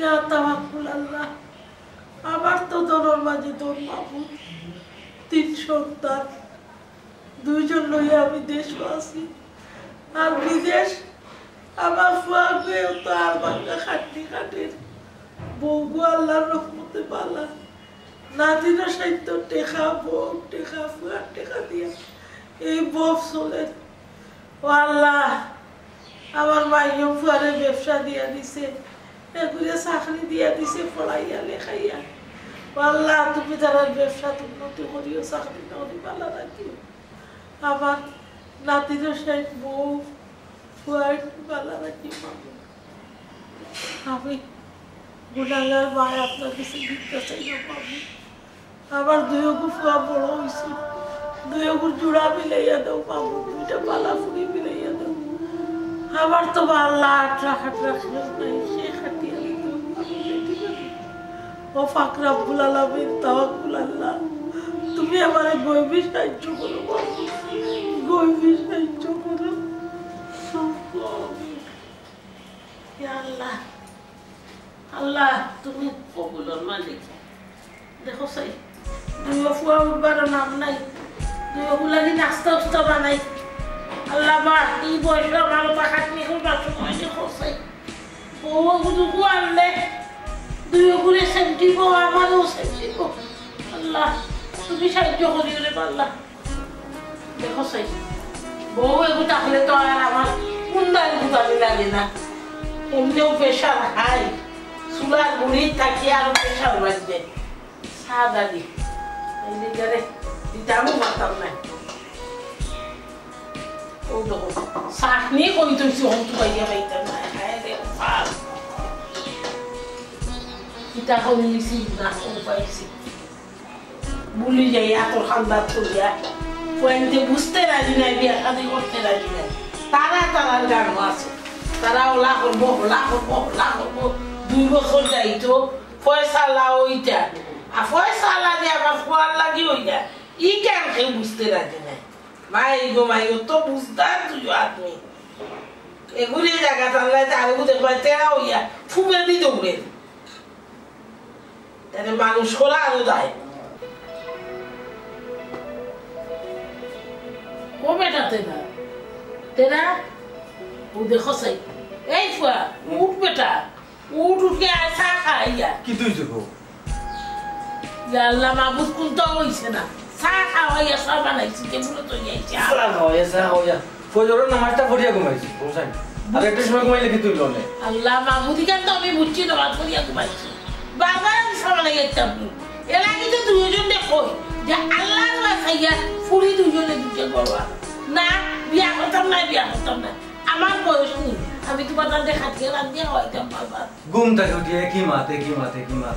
ইয়া তাওয়াক্কুল আল্লাহ আমার তো দরর মাঝে তোর মাহবুব 3 সন্তান 2 জন লইয়া আমি দেশে আছি আর বিদেশ আমার ফুয়াকে তো আর বাংলা খাটনি কাটের বউগো আল্লাহর রহমতে বালা নাতিরা সাহিত্য টেকা বউ টেকা ফুয়ার টেকা দিয়া এই বউ চলে ও আল্লাহ আমার মাইও ফুয়ারে ব্যবসা দিয়া দিছে এগুলো চাকরি দিয়া দিছে পড়াইয়া লেখাইয়া ও আল্লাহ তুমি তার ব্যবসা উন্নতি করিও চাকরি নদী পালা রাখিও আমার নাতিরা সাহিত্য বউ ফুয়ার পালা রাখি পাবো আমি গুণাগার ভাই আপনার কাছে ভিক্ষা চাইও পাবো আমার 2 ফুয়া বড় হয়েছে 2 জোড়া মিলাইয়া দাও পাবো 2টা পালা ফুড়ি মিলাইয়া দাও আমার তো আল্লাহ আটরা খেয়ে নাই সে খাটিয়া দিত ও ফাক রাব্বুল আলামিন তাওয়াক্কুল আল্লাহ তুমি আমার গইবি সাহায্য করো বাবু গইবি সাহায্য করো আল্লাহ আল্লাহ তুমি কবুলের মালিক দেখো সাই 2 ফুয়া উঠবার নাম নাই 2 গুলাগি নাস্তা উস্তা বানাই আল্লাহ মা এই বয়সে আমার পাখাটনি করবার সময় দেখো সাই ও দুগু আনলে 2 গুলে সেমটিব আমারও সেমটিব আল্লাহ তুমি সাহায্য করিও রে আল্লাহ দেখো সাই বউ এগুলো তাহলে তো আর আমার কুন্দার গুদানি লাগে না এমনিও প্রেশার হাই চুলার গুড়ি থাকি আরো প্রেশার বাজবে সাদা দি এই দিকে দিতামও মাতাম না ও দেখো চাটনি কই তুলছি হন্তু পাইয়া পাইতাম না হ্যাঁ রে ফাল কিতা কইলিছি না ও পাইছি বুলি যাই এত খান্দার তুলিয়া পয়েন্টে বুঝতে রাজি নাই বিয়া শাদি করতে রাজি নাই তারার গান আছে তারা ওলা করবো 2 বছর যাইতো পয়সা লাও ইটা আর পয়সা লাগে আমার ফোয়ার লাগি ওইটা ই কেন কেউ বুঝতে রাজি নাই মাই গো তো বুঝতার তুই আদমি এগুলি জায়গা টানলাই আরো দেখবা তেরা হইয়া ফুমে দি দৌড়ে তাহলে মানুষ করা আরো যায় কবেটাতে না তেরা ও দেখো সাই এই ফুয়া উঠ বেটা উঠে আসা খাইয়া কি তুই দেখো আল্লাহ মাহবুব কোন তো হইছে না চা খাওয়াইয়া সব বানাইছি কেমন তো যাইছে চা খাওয়াইয়া ফজরের নামাজটা পড়িয়া ঘুমাইছি বুঝছেন আর একটা সময় ঘুমাইলে কি তুই লনে আল্লাহ মাহবুব কেন তো আমি বুঝছি নামাজ পড়িয়া ঘুমাইছি বারবার সামনে গেতাম এলা কিন্তু 2 জন দেখো যে আল্লাহর বাসাইয়া ফুরি 2 জনে দুটো করবা না বিয়া করতাম না আমার বয়স নেই আমি তোমার দাদা খাটিয়ে রান্ধিয়া হইতাম বারবার ঘুম থেকে উঠিয়ে কি মাত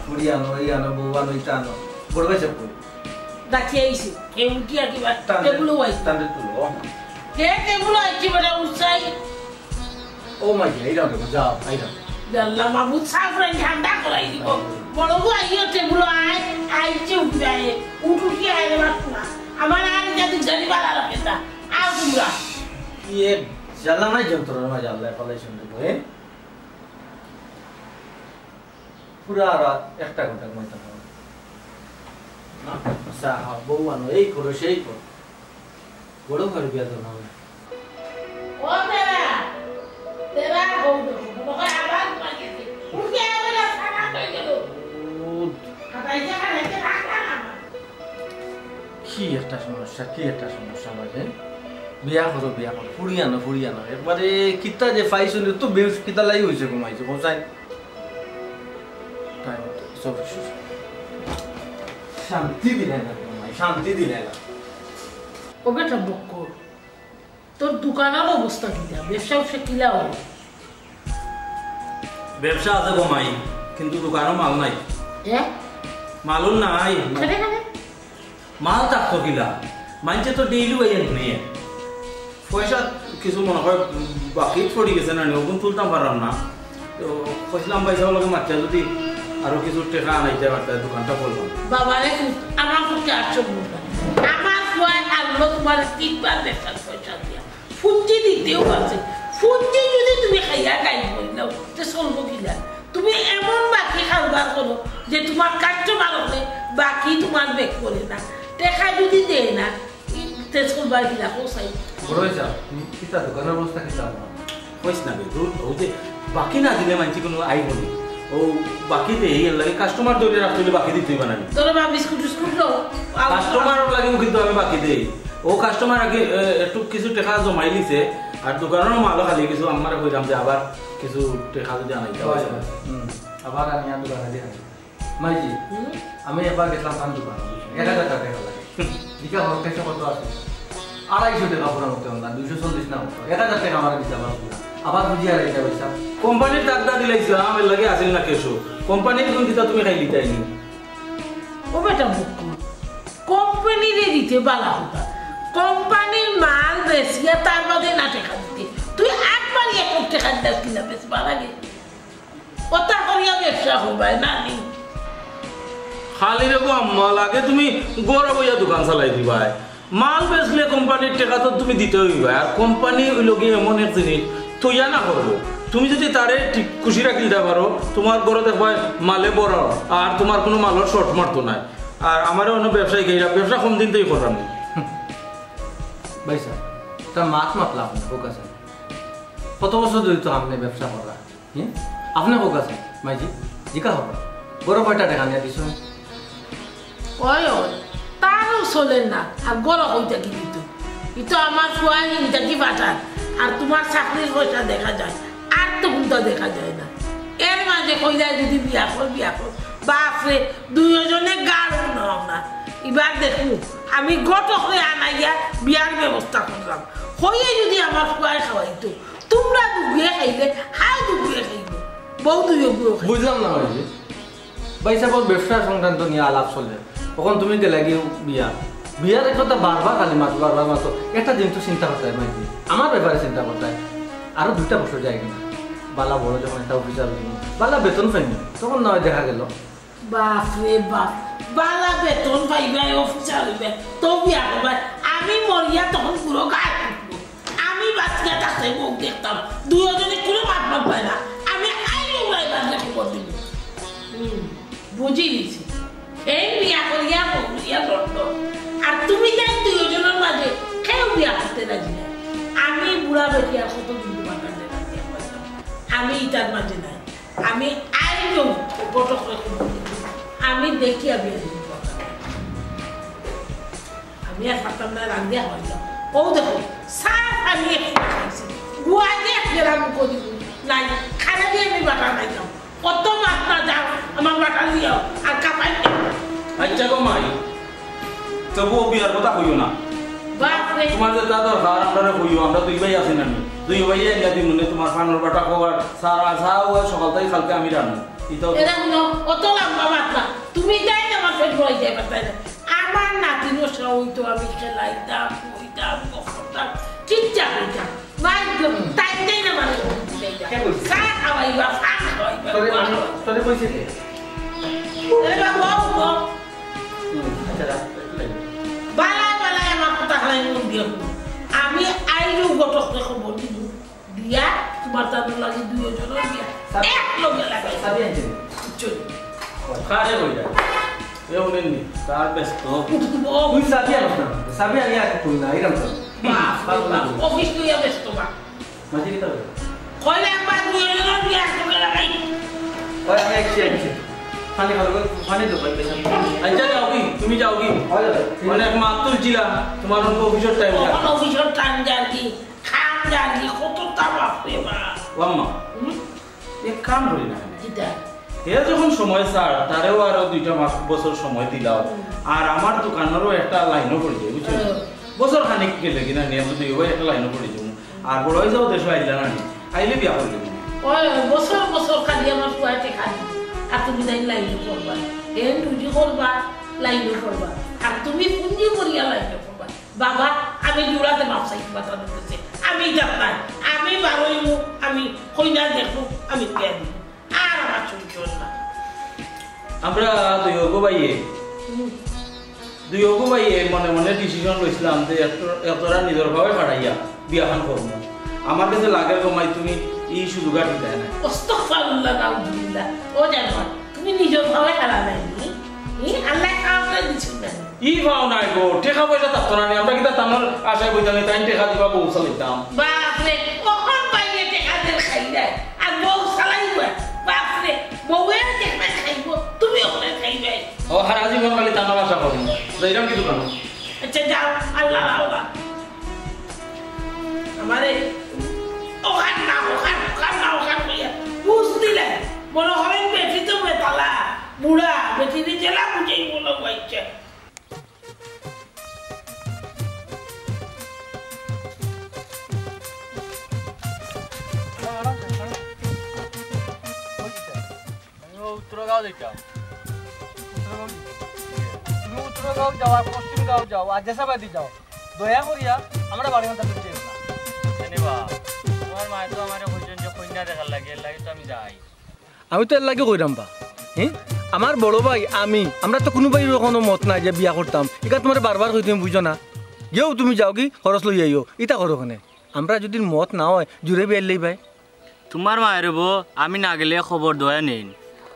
ফুড়ি আনো এই আনো বউ আনো ইটা আনো বড় বেচে কই দাঁড়িয়ে আইছি কেউ কি আর কি টেবুল ওয়াই টান্ডে তুলো কে টেবুল আইছি বড় উৎসাই ও মাই গড এইটা দেখো যাও আইটা আল্লাহ মাহবুব সাফরে ঠান্ডা করাই দিব বড় বউ আইও টেবুল আইছে উঠু কি আইলে না আমার আর যদি জানি বালা লাগে না আও তোমরা ये জ্বালা নাই যন্ত্রণা মা জ্বালা ফলাই শুনতে বলে পুরা রাত 1 ঘন্টা ঘুমাইতাম না সাহা বউ আনো এই করো সেই করো বড় ঘরে বিয়া দাও না ও তেরা ও বড় আবার মাগিছি উঠে আবার সারা কই গেল আইছে খাইতে রাখা না কি একটা সমস্যা মানে বিয়া করো ফুড়ি আনো একবারে কিতা যে পাইছো তো বেউস কিতা লাই হইছে ঘুমাইছে বসাই টাইম সব শান্তি দিলে না ও বেটা বক্কর তোর দোকানের অবস্থা কি যা ব্যবসা কিলা হলো ব্যবসা আছে ঘুমাই কিন্তু দোকানও মাল নাই মালও নাই মাল থাকতো কিলা মানছে তো ডেইলি ওয়াইন নিয়ে পয়সা কিছু মনে হয় বাকি পড়ে গেছে না ওগুন তুলতাম পারলাম না তো কইলাম পয়সা লগে মাত্রা যদি আরো কিছু টাকা আনাইতে পারতে দোকানটা করলাম বাবা রে আমার পক্ষে 800 টাকা আমার কয় আলো তোমার 3বার বেতন পয়সা দিয়া ফুঞ্জি দিতেও আছে ফুঞ্জি যদি তুমি খাইয়া গাই বললাও তো চলবো কিলা তুমি এমন বাকি কারবার করো যে তোমার কাস্টমার হলে বাকি তোমার বেক করে না টাকা যদি দেয় না তেজ করবার কিনা পৌঁছাই বড় হয়েছে কিতা দোকানের অবস্থা কিতা কইস না বেদুর ও যে বাকি না দিলে মানছি কোনো আইব নি ও বাকি দেই এর লাগে কাস্টমার ধরে রাখলে বাকি দিতে হইবা না তোর মা বিস্কুট বিস্কুট দাও কাস্টমার লাগে কিন্তু আমি বাকি দেই ও কাস্টমার আগে একটু কিছু টাকা জমাই লিছে আর দোকানেরও মালও খালি কিছু আমার কইরাম যে আবার কিছু টাকা যদি আনাই আবার আমি আর দোকানে দিয়ে মাইজি আমি এবার গেছিলাম পান দোকান 1000 টাকা লাগে দিকা হর টাকা কত আছে 250 টাকা পুরো মতো না 240 না 1000 টাকা আমার দিতে আবার বুঝিয়া রাইতা পয়সা কোম্পানির টাকা দিলাইছিলাম এর লাগে আসিল না কেসো কোম্পানির কোন দিতা তুমি খাই লিতাইনি ও বেটা বুক কোম্পানিরে দিতে বালা হতা কোম্পানির মাল বেচিয়া তার বাদে না টাকা দিতে তুই একবার 1 টাকা দাস কিনা বেচবা লাগে ওটা করিয়া ব্যবসা হইবা না নি খালি রে গো আম্মা লাগে তুমি গড় বইয়া দোকান চালাই দিবা মাল বেচলে কোম্পানির টাকা তো তুমি দিতে হইবা আর কোম্পানি ওই লগে এমন এক জিনিস তুইয়া না করবো তুমি যদি তারে ঠিক খুশি রাখি দিতে পারো তোমার গড় দেখবা মালে বড় আর তোমার কোনো মালের শর্ট মারতো নাই আর আমারও অন্য ব্যবসায়ী গেইরা ব্যবসা কম দিন থেকে করলাম ভাই স্যার তার মাত মাতলাম ফোকাস কত বছর ধরে তো আপনি ব্যবসা করা হ্যাঁ আপনি ফোকাস মাইজি জিকা হবে বড় কয়টা টাকা নিয়ে দিছ ওই তারও চলেন না আর গড় হইতা কি দিত এটা আমার ফুয়া হিনটা কি বাটার আর তোমার চাকরির পয়সা দেখা যায় আর তো কোনটা দেখা যায় না এর মাঝে কইলা যদি বিয়া কর বাপরে দুইজনে গাড়ো নাও না এবার দেখো আমি গত হয়ে আনাইয়া বিয়ার ব্যবস্থা করলাম হয়ে যদি আমার ফুয়ায় খাওয়াইতো তোমরা ডুবিয়ে খাইলে হাও ডুবিয়ে খাইব বউ দুইও বুঝলাম না মাইজি ভাই সাহেব ব্যবসা সংক্রান্ত নিয়ে আলাপ চলে তখন তুমি গেলে গিয়ে বিয়ার একটা বারবার খালি মাতো বারবার মাতো একটা দিন তো চিন্তা করতে হয় মাইজি আমার ব্যাপারে চিন্তা করতে হয় আরো 2টা বছর যায় কিনা বালা বড় যখন একটা অফিসার বালা বেতন পাইনি তখন নয় দেখা গেল বাপরে বাপ বালা বেতন পাইবা অফিসার হইবে তো বিয়া করবা আমি মরিয়া তখন পুরো গায়ে উঠবো আমি বাচ্চা থাকতে মুখ দেখতাম দুজনে কোনো মাত পায় না আমি আইও উড়াইবার খবর দিব বুঝি দিছি এই বিয়া করিয়া বলিয়া লন্ডন আর তুমি যাই দুজনের মাঝে কেউ বিয়া করতে রাজি না আমি বুড়া বেটিয়া কত কিন্তু বাটার আমি ইটার মাঝে নাই আমি আইও বটক আমি দেখি আমি আমি আর পারতাম না রান্ধিয়া হইলাম ও দেখো সাফ আমি খাইছি গুয়াজে গেলাম করি নাই খানা দিয়ে আমি বাটা নাইলাম কত মাত্রা যাও আমার বাটা দিও আর কাপাই আচ্ছা গো মাই তবুও বিয়ার কথা কইও না বাপরে তোমার যে তা দরকার আমরা কইও আমরা দুই ভাই আছি না দুই ভাই এঙ্গা দিন মনে তোমার ফানোর বাটা খাওয়ার সারা যাও সকাল থেকে কালকে আমি রান্না এরা কোনো অত লম্বা মাত্রা তুমি যাই না আমার পেট ভরে যাবে তাই না আমার নাতিনও সইতো আমি খেলাইতাম কইতাম করতাম চিন্তা করতাম মাইকম তাই দেই না মানে চা খাওয়াইবা ফান খাওয়াইবা তোরে কইছে কে আরে বাবা বালা বালা আমার কথা খালাই মন দিও আমি আইলো গটককে খবর দিব দিয়া তোমার তার লাগি দুইজনের বিয়া এক লগে লাগাই সাবি আনছে চল খারে কইরা এ উনেননি তার ব্যস্ত তুই সাবি আনছ না সাবি আনিয়া তুই না এরকম তো অফিস লইয়া ব্যস্ত বা মাঝে কি তবে কইলে একবার দুইজনের বিয়া লগে লাগাই ওই আমি একছি পানি ভালো করে পানি দাও ভাই বেশি আচ্ছা যাও কি তুমি যাও কি অনেক মাত তুলছিলা তোমার অফিসের টাইম যা অফিসের টাইম যা কি খাম যা কি কত তাবাপ পেবা আম্মা এক কাম করি না কিটা এ যখন সময় স্যার তারেও আরো 2টা বছর সময় দিলাও আর আমার দোকানেরও একটা লাইনও পড়ে যায় বুঝছো বছর খানিক গেলে কিনা নিয়ে যদি ওই একটা লাইনও পড়ে যাবো আর বড় হয়ে যাও দেশ আইলা না আইলে বিয়া করলে ওই বছর বছর খালি আমার ফুয়াতে খালি আর তুমি নাই লাইন করবা এন তুই করবা লাইন করবা আর তুমি পুঞ্জি করিয়া লাইন করবা বাবা আমি জোড়াতে মাপসাই কথা দিতেছে আমি যাত্রা আমি বারোইমু আমি কইনা দেখো আমি বিয়া দিব আর আমার চুল না আমরা দুই ভাইয়ে মনে মনে ডিসিশন লইছিলাম যে এতরা নিজের ভাবে পাঠাইয়া বিয়াখান করবো আমার কাছে লাগে কমাই তুমি এই শুধু গাড়ি দেয় না আস্তাগফিরুল্লাহ নাউযুবিল্লাহ ও জানো তুমি নিজের ভাবে হারা নাই আল্লাহ কাউকে দিছেন না ই ভাও নাই গো টাকা পয়সা থাকতো না আমরা কিন্তু তানোর আশায় বইতাম তাই টাকা দিবা বউ চালাইতাম বাপরে কখন পাইলে টাকা দিয়ে খাইলে আর বউ চালাইবা বাপরে বউয়ের টাকা খাইব তুমি ওখানে খাইবে ও হারা জীবন খালি তানোর আশা করি যাইরাম কি দোকান আচ্ছা যাও আল্লাহ আল্লাহ আমারে ওখান না কইয়া বুঝ দিলে মনে হবেন বেশি তো বেতালা বুড়া বেশি জেলা বুঝেই মনে হয়েছে উত্তরগাঁও যাইতাম তুমি উত্তরগাঁও যাও আর পশ্চিম গাঁও যাও আর জেসাবাদি যাও দয়া করিয়া আমরা বাড়ি মতো যাই না জানিবা তোমার মায়ে তো আমার কইছেন যে কন্যা দেখার লাগে এর লাগে তো আমি যাই আমি তো এর লাগে কইরাম বা হ্যাঁ আমার বড় ভাই আমরা তো কোনো ভাইয়ের কোনো মত নাই যে বিয়া করতাম এটা তোমার বারবার কই তুমি বুঝো না গেও তুমি যাও কি খরচ লই আইও ইটা করো ওখানে আমরা যদি মত না হয় জুড়ে বিয়ার লই ভাই তোমার মায়ের বো আমি না গেলে খবর দয়া নেই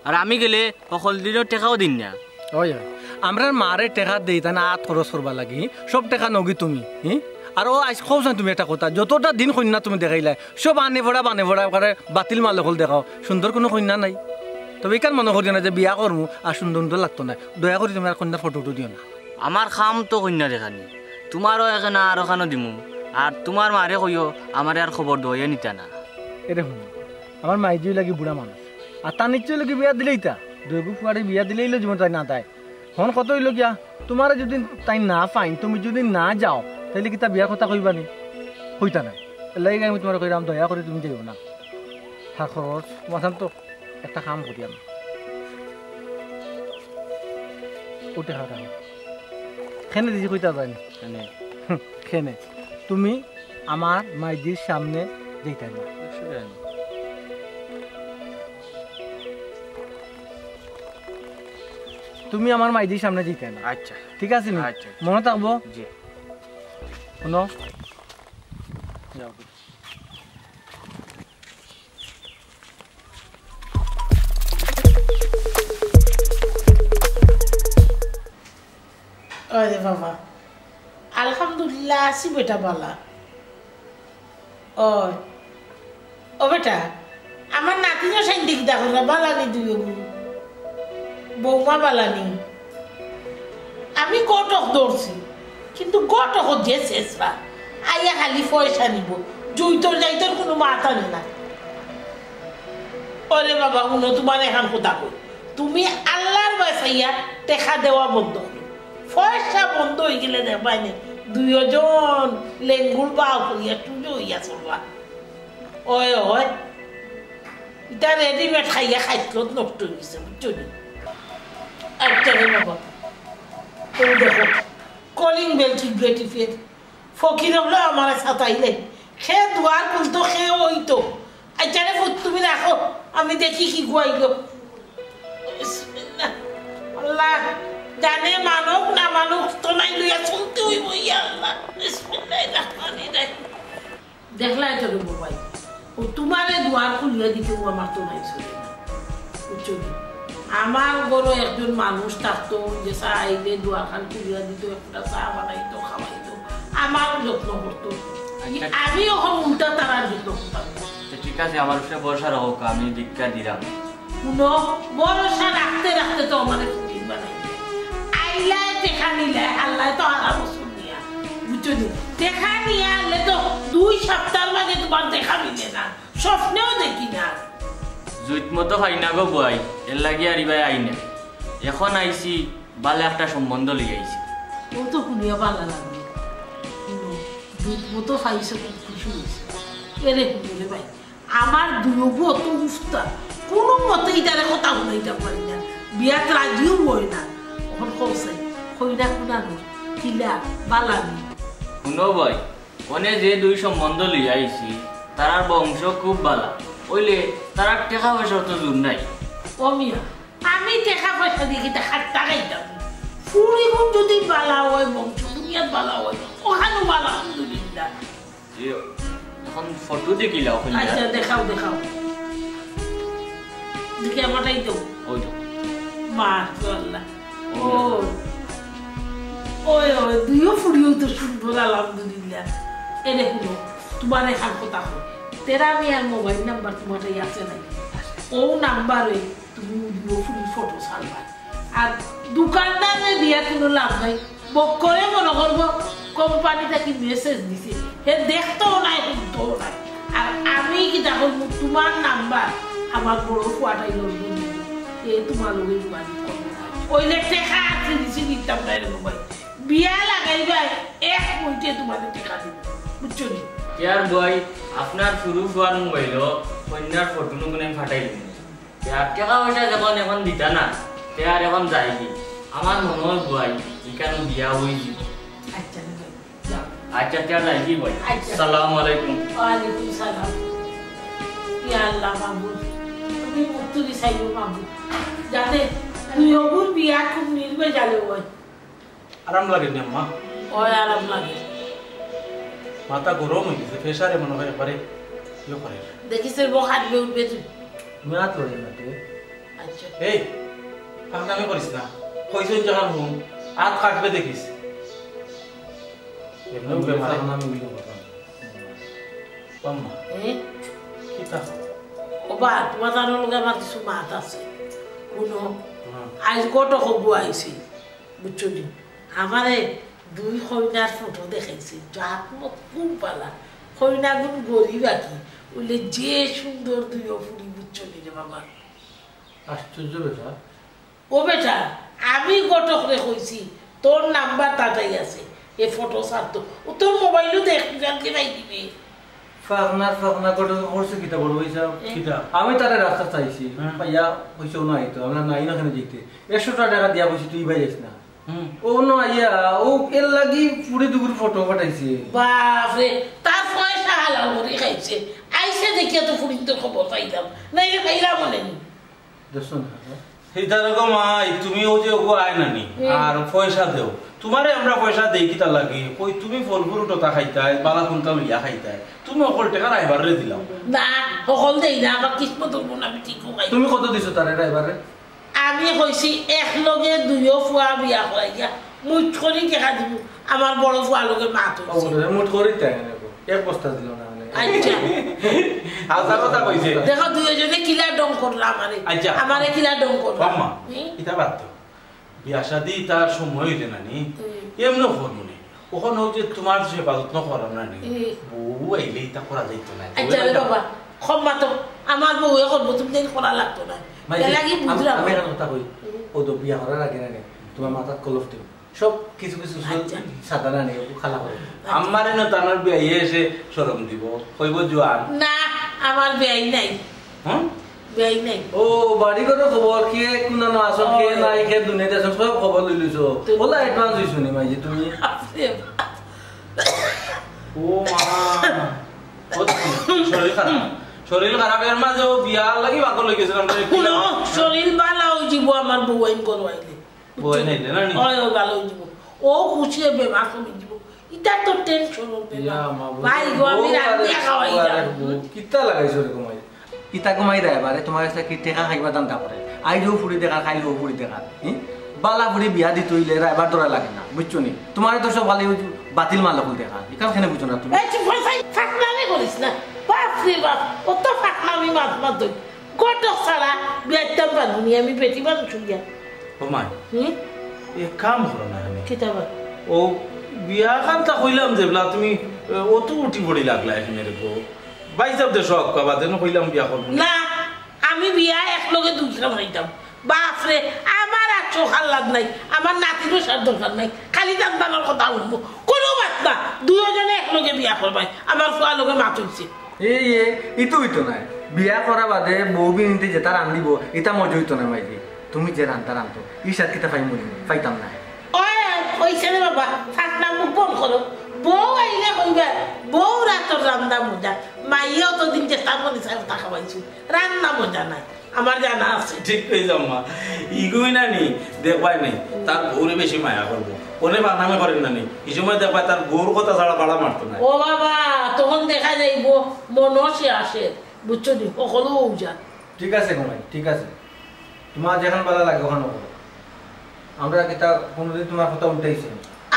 আর আমি গেলে সকল দিনও টেকাও দিন না হয় আমরা মারে টেকা দেই তা না আত খরচ করবা লাগি সব টেকা নগি তুমি হ্যাঁ আর ও আজ কওছান তুমি একটা কথা যতটা দিন কন্যা তুমি দেখাইলা সব আনে ভরা করে বাতিল মাল হল দেখাও সুন্দর কোনো কন্যা নাই তবে এখান মনে করি না যে বিয়া করমু আর সুন্দর লাগতো না দয়া করে তুমি আর কন্যার ফটোটো দিও না আমার খাম তো কন্যা দেখানি তোমারও এখানে আর ওখানে দিমু আর তোমার মারে কইও আমার আর খবর দয়া নিতা না এটা শুনো আমার মাইজিও লাগি বুড়া মানুষ আর তার নিশ্চয় লোক বিয়া দিলেই তা দুগু ফুয়ারে বিয়া দিলেই জীবন তাই না তাই হন কত হইল গিয়া তোমার যদি তাই না পাইন তুমি যদি না যাও তাহলে কি তা বিয়ার কথা কইবা নি হইতা না লাগে আমি তোমার কইরাম দয়া করে তুমি যাইব না হা খরচ তোমার তো একটা কাম করি আমি উঠে খাওয়া খেনে দিছি কইতা যায়নি খেনে তুমি আমার মাইজির সামনে যেতে না তুমি আমার মাইদির সামনে যেতে না আচ্ছা ঠিক আছে না আচ্ছা মনে থাকবো জি শুনো যাও আরে বাবা আলহামদুলিল্লাহ আছি বেটা বালা ও বেটা আমার নাতিনও সাইন্দিক দেখো না বালানি দুই বৌমা বালানি আমি গটক দৌড়ছি কিন্তু গটক যে শেষরা আইয়া খালি পয়সা নিব জুইতর যাইতর কোনো মাথা নে না ওরে বাবা শুনো তোমার এখন কথা কই তুমি আল্লাহর বাসাইয়া টেকা দেওয়া বন্ধ করো পয়সা বন্ধ হয়ে গেলে দেখবাই না দুইজন লেঙ্গুল বাউ করিয়া তুজো হইয়া চলবা ওই এটা রেডিমেড খাইয়া খাইতলত নষ্ট হয়ে গেছে বুঝছো নি আচ্ছা রে বাবা তুমি দেখো কলিং বেল ঠিক বেটি ফের ফকির হলো আমার সাতাইলে সে দুয়ার খুলতো সে হইতো আচ্ছা রে তুমি রাখো আমি দেখি কি গুয়াইল আল্লাহ জানে মানুক না মানুক তো নাই লইয়া চলতে হইব ইয়া আল্লাহ বিসমিল্লাহির রহমানির রহিম দেখলাই তো মোবাইল ও তোমারে দুয়ার খুলিয়া দিতে আমার তো নাই চলে না বুঝছো আমার বড় একজন মানুষ থাকতো যে চাইলে দুয়ারখান খুলিয়া দিত একটা চা বানাইতো খাওয়াইতো আমার যত্ন করতো আমি এখন উল্টা তারার যত্ন করতাম ঠিক আছে আমার উপরে ভরসা রাখো আমি দীক্ষা দিলাম শুনো ভরসা রাখতে রাখতে তো আমার ফুটিন বানাই আইলায় টেকা নিলে আল্লাহ তো আধা বছর নিয়া বুঝছো নি টেকা নিয়ে আনলে তো 2 সপ্তাহ মাঝে তোমার দেখা মিলে না স্বপ্নেও দেখি না জুইত মতো খাই না গো বই এর লাগি আর ইবাই আই না এখন আইছি ভালো একটা সম্বন্ধ লিয়ে আইছি ও তো শুনিয়া ভালো লাগবে দুধ মতো খাইছে খুব খুশি হয়েছে এরে শুনলে ভাই আমার দুয়োগু অত উস্তা কোনো মতেই তারে কথা শুনাইতে পারি না বিয়াত রাজিও হয় না এখন কৌছে কইনা শুনানো কিলা বালানি শুনো বই কোনে যে 2 সম্বন্ধ লিয়ে আইছি তার বংশ খুব ভালো ওইলে তার টাকা পয়সা তো জোর নাই ও মিয়া আমি টাকা পয়সা দিয়ে কিটা খাট্টা খাইতাম ফুরি গুণ যদি বালা হয় বংশ দুনিয়াত বালা হয় ওখানে বালা আলহামদুলিল্লাহ এখন ফটো দেখিলাও আচ্ছা দেখাও দেখাও দেখে আমারটাই তো ওই তো মাশাআল্লাহ ও ওই ওই দুইও ফুড়িও তো সুন্দর আলহামদুলিল্লাহ এ দেখো তোমার এখন কথা হল তেরা আমি আর মোবাইল নাম্বার তোমারটাই আছে নাই ও নাম্বারে তুমি দুইও ফুড়ি ফটো ছাড়বা আর দোকানদারে দিয়া কোনো লাভ নাই বক করে মনে করবো কোম্পানিটা কি মেসেজ দিছে হে দেখতেও নাই শুনতেও নাই আর আমি কি দেখো তোমার নাম্বার আমার বড় ফুয়াটাই লড়বো এ তোমার লোকের যোগাযোগ করবো ওইলে টেকা আছে দিছি দিতাম না রে মোবাইল বিয়া লাগাইবাই এক মিনিটে তোমাদের টেকা দিব বুঝছো নি ইয়ার বই আপনার শুরু হওয়ার মোবাইলও কন্যার ফটো নুগুনে ফাটাই দিন আর টাকা পয়সা যখন এখন দিতা না আর এখন যায় কি আমার মনে হয় বই এখানে বিয়া হয়ে যাব আচ্ছা যাও আচ্ছা তার যাই কি বই আসসালামু আলাইকুম ওয়ালাইকুম সালাম ইয়া আল্লাহ মাহবুব তুমি মুক্তি চাইবো মাহবুব জানে তুই ওগুর বিয়া খুব নির্বে জালে ওই আরাম লাগে না মা ওই আরাম লাগে মাথা গরম হয়ে গেছে প্রেসারে মনে হয় পারে ইয়ে করে দেখিস বহাত বে উঠবে তুই মেয়াত লড়ে না তো আচ্ছা এই ফাঁকামি করিস না কইছেন যখন হুম হাত কাটবে দেখিস এমনি উঠবে মারে আমি মিলো কথা বাম্মা কি তা ওবা তোমার জানো লগে আমার কিছু মাত আছে কোনো আজ কত হবু আইছি বুঝছো নি আমারে দুই কইনার ফটো দেখাইছে যা খুব পালা কইনা গুণ গরিব আকি বলে যে সুন্দর দুই ফুরি বুঝছো নি রে বাবা আশ্চর্য বেটা ও বেটা আমি গটক রে কইছি তোর নাম্বার তাটাই আছে এ ফটো ছাড়তো ও তোর মোবাইলও দেখ জানতে পাই দিবে ফাগনা করে করছে কিতা বড় হইছা কিতা আমি তারে রাস্তা চাইছি পাইয়া কইছো না আইতো আমরা নাই না কেন যেতে 100 টাকা দিয়া বসি তুই ভাই যাস না ও না আইয়া ও এর লাগি পুরি দুগুর ফটো পাঠাইছে বাপ রে তার পয়সা হালাল করে খাইছে আইসে দেখিয়া তো ফুরিন তো খবর পাইতাম না এ পাইলাম মনে নি দেখছো না এইটা রকম আই তুমি ও যে ওগো আয় নানি আর পয়সা দেও তোমারে আমরা পয়সা দেই কিতা লাগি কই তুমি ফলফুল টোটা খাইতাই বালা কুন্তা লইয়া খাইতাই তুমি অকল টাকা রাইবারে দিলাম না সকল দেই না আমার কিসমত হবো না আমি ঠিক খাই তুমি কত দিছো তারে ড্রাইভারে আমি কইছি এক লগে দুইও ফুয়া বিয়া করাইয়া মুঠ করে দেখা দিব আমার বড় ফুয়া লগে মাত হইছে মুঠ করি তাই এক বস্তা দিল না আচ্ছা হালকা কথা কইছে দেখো দুইজনে কিলা ডং করলা আমারে আচ্ছা আমারে কিলা ডং করলা আম্মা এটা বাদ দাও বিয়া শাদি তার সময় হইলে নানি এমন করবো নি কখন হোক যে তোমার যে যত্ন করা নানি বউ আইলে এটা করা যাইতো না আচ্ছা রে বাবা ক্ষমা তো আমার বউয়ে করবো তুমি দেখ করা লাগতো না লাগি বুঝলাম আমি একটা কথা কই ও তো বিয়া করার আগে না তোমার মাথাত কলফ দিও সব কিছু কিছু সাদা না নেই খালা করে আমারে না তানার বিয়া এসে শরম দিব কইব জোয়ান না আমার বেয়াই নাই হ্যাঁ বেয়াই নাই ও বাড়ি করে খবর কে কোন না আসো কে নাই কে দুনিয়াতে আসো সব খবর লই লইছো বলা অ্যাডভান্স হইছো নি মাই যে তুমি ও মা শরীর খারাপের মাঝে ও বিয়া লাগি বাকল লই গেছিলাম কোনো শরীর ভালো হই যাব আমার বউ আইন করবাইলে বউ নাইলে না নি ওই ভালো হই যাব ও খুশি হবে মা কমি দিব এটা তো টেনশন হবে ভাই গো আমি রাতে খাওয়াই যাব কিতা লাগাইছো রে কমাই কিতা কমাই দেয় বারে তোমার কাছে কি টাকা খাইবা দান্তা করে আইজো ফুড়ি দেখা খাইলো ফুড়ি দেখা বালা ফুড়ি বিয়া দি তুইলে এবার দরা লাগে না বুঝছো নি তোমার তো সব ভালো বাতিল মাল ফুল দেখা এখানে বুঝছো না তুমি এই চুপ হই ফাকনামি করিস না বাপ রে বাপ কত ফাকনামি মাত মাত দই কত সারা বিয়াটা বানুনি আমি পেটি বানু শুনিয়া ও মা এ কাম করো না আমি কিতাবা ও বিয়া খানটা কইলাম যে বলা তুমি অত উঠি পড়ি লাগলা এখানে রে গো বাইজাব দে শখ কবা দেন কইলাম বিয়া করব না আমি বিয়া এক লগে দুইটা হইতাম বাপ রে আমার আর চোখার লাগ নাই আমার নাতিরও সার দরকার নাই খালি দান্তানোর কথা উঠবো কোনো বাত না দুজনে এক লগে বিয়া করবাই আমার ফুয়া লগে মাত হইছে এই ইতো হইতো না বিয়া করা বাদে বউ বিনিতে যেটা রান্ধিব এটা মজা হইতো না মাইজি তুমি যে রান্তা রান্ধতো ইসার কিতা পাইতাম না ওই কইছে রে বাবা ফাকনা মুখ বন্ধ করো বউ আইলে কইবা বউ রাতর রান্না মজা মাইয়াও তো দিন চেষ্টা করে টাকা পাইছি রান্না মজা নাই আমার জানা আছে ঠিক কই যাও মা ইগুই না নি দেখবাই নাই তার গৌরে বেশি মায়া করবো ওনে বানামে করেন না নি এই সময় দেখবাই তার গৌর কথা ছাড়া বাড়া মারতো না ও বাবা তখন দেখা যাইব মনসে আসে বুঝছো নি সকলো যা ঠিক আছে ঘুমাই ঠিক আছে তোমার যেখান ভালো লাগে ওখানে করো আমরা কিতা কোনোদিন তোমার কথা উল্টাইছি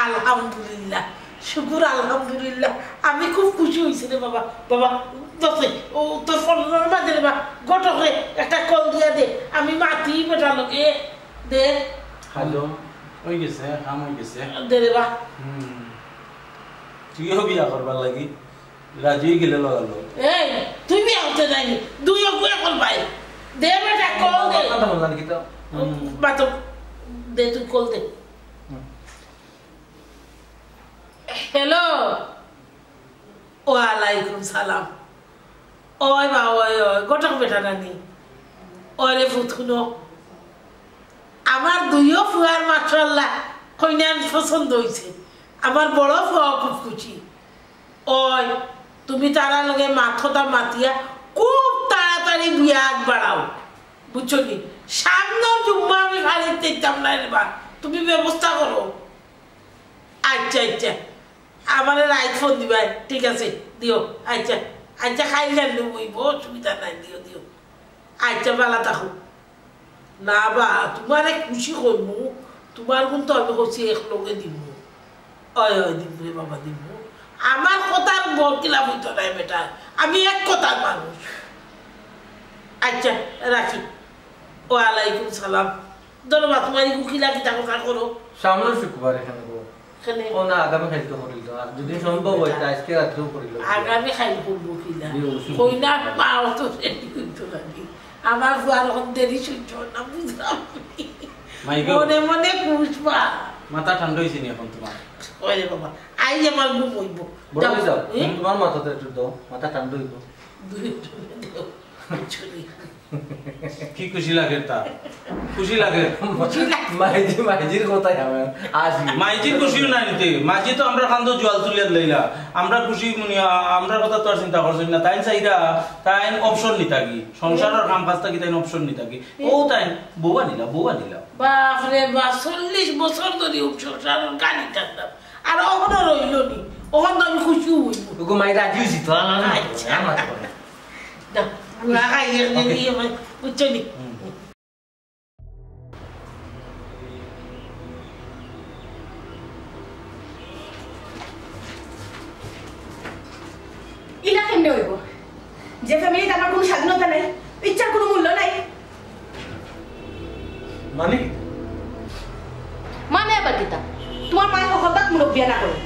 আলহামদুলিল্লাহ শুকুর আলহামদুলিল্লাহ আমি খুব খুশি হয়েছি রে বাবা বাবা দোষে ও তোর ফোনের মাঝে রে বা ঘটকে একটা কল দিয়া দে আমি মাতি বেটা লোকে দে হ্যালো হয়ে গেছে কাম হয়ে গেছে দে রে বা তুইও বিয়া করবার লাগি রাজি গেলে লগালো এই তুই বিয়া হতে যাইনি দুইও গুয়ে কল পাই দে বেটা কল দে কথা বললাম কিতা বাতো দে তুই কল দে হ্যালো ওয়ালাইকুম সালাম ওই বা ওই গোটক বেটা নানি ওরে ফুটকুনো আমার দুইও ফুয়ার মাশাআল্লাহ কইনান পছন্দ হইছে আমার বড় ফুয়া খুব খুশি ওই তুমি তারা লগে মাথা মাতিয়া খুব তাড়াতাড়ি বিয়া বাড়াও বুঝছো কি সামনের জুম্মা আমি বাড়িতে যেতাম না রে বা তুমি ব্যবস্থা করো আচ্ছা আচ্ছা আমার আইফোন দিবা ঠিক আছে দিও আচ্ছা আচ্ছা খাই জানলে বইব অসুবিধা নাই দিও দিও আচ্ছা বেলা থাকো না বা তোমার খুশি করবো তোমার কিন্তু আমি হচ্ছি এক লগে দিব অয় অয় দিব রে বাবা দিব আমার কথার বরকিলা হইতো নাই বেটা আমি এক কথার মানুষ আচ্ছা রাখি ওয়ালাইকুম সালাম ধন্যবাদ তোমার উকিলা কিতা কথা করো সামনের শুক্রবার এখানে এখানে ও না আগামী খাইতে করিল আর যদি সম্ভব হয় আজকে রাত্রেও করিল আগামী খাই করবো কিনা কইনা পাও তো রেডি করতে লাগি আমার ফুয়ার এখন দেরি সহ্য না বুঝলাম মনে মনে পুষবা মাথা ঠান্ডা হয়েছে নি এখন তোমার ওরে বাবা আই আমার ঘুম হইব বড় হয়ে যাও তোমার মাথাতে একটু দাও মাথা ঠান্ডা হইব কি খুশি লাগে তা খুশি লাগে মাইজির কথাই আমার আসি মাইজির খুশিও নাই নিতে মাঝি তো আমরা খান তো জোয়াল তুলিয়া লইলা আমরা খুশি আমরা কথা তো আর চিন্তা করছি না তাই চাইরা তাই অপশন নি থাকি সংসারের কাম কাজ থাকি তাই অপশন নি থাকি ও তাই বউয়া নিলা বাপরে বা 40 বছর ধরে সংসারের গাড়ি টানতাম আর ওখানে রইল নি ওখানে আমি খুশি হইব ওগো মাই রাজি হইছি তো আচ্ছা না লাগাই দিয়ে বুঝছো নি ইলা কেমনে হইব যে ফ্যামিলিতে আমার কোনো স্বাধীনতা নাই ইচ্ছার কোনো মূল্য নাই মানে আবার কিতা তোমার মায়ের সকলতাক মুরব্বিয়া না করে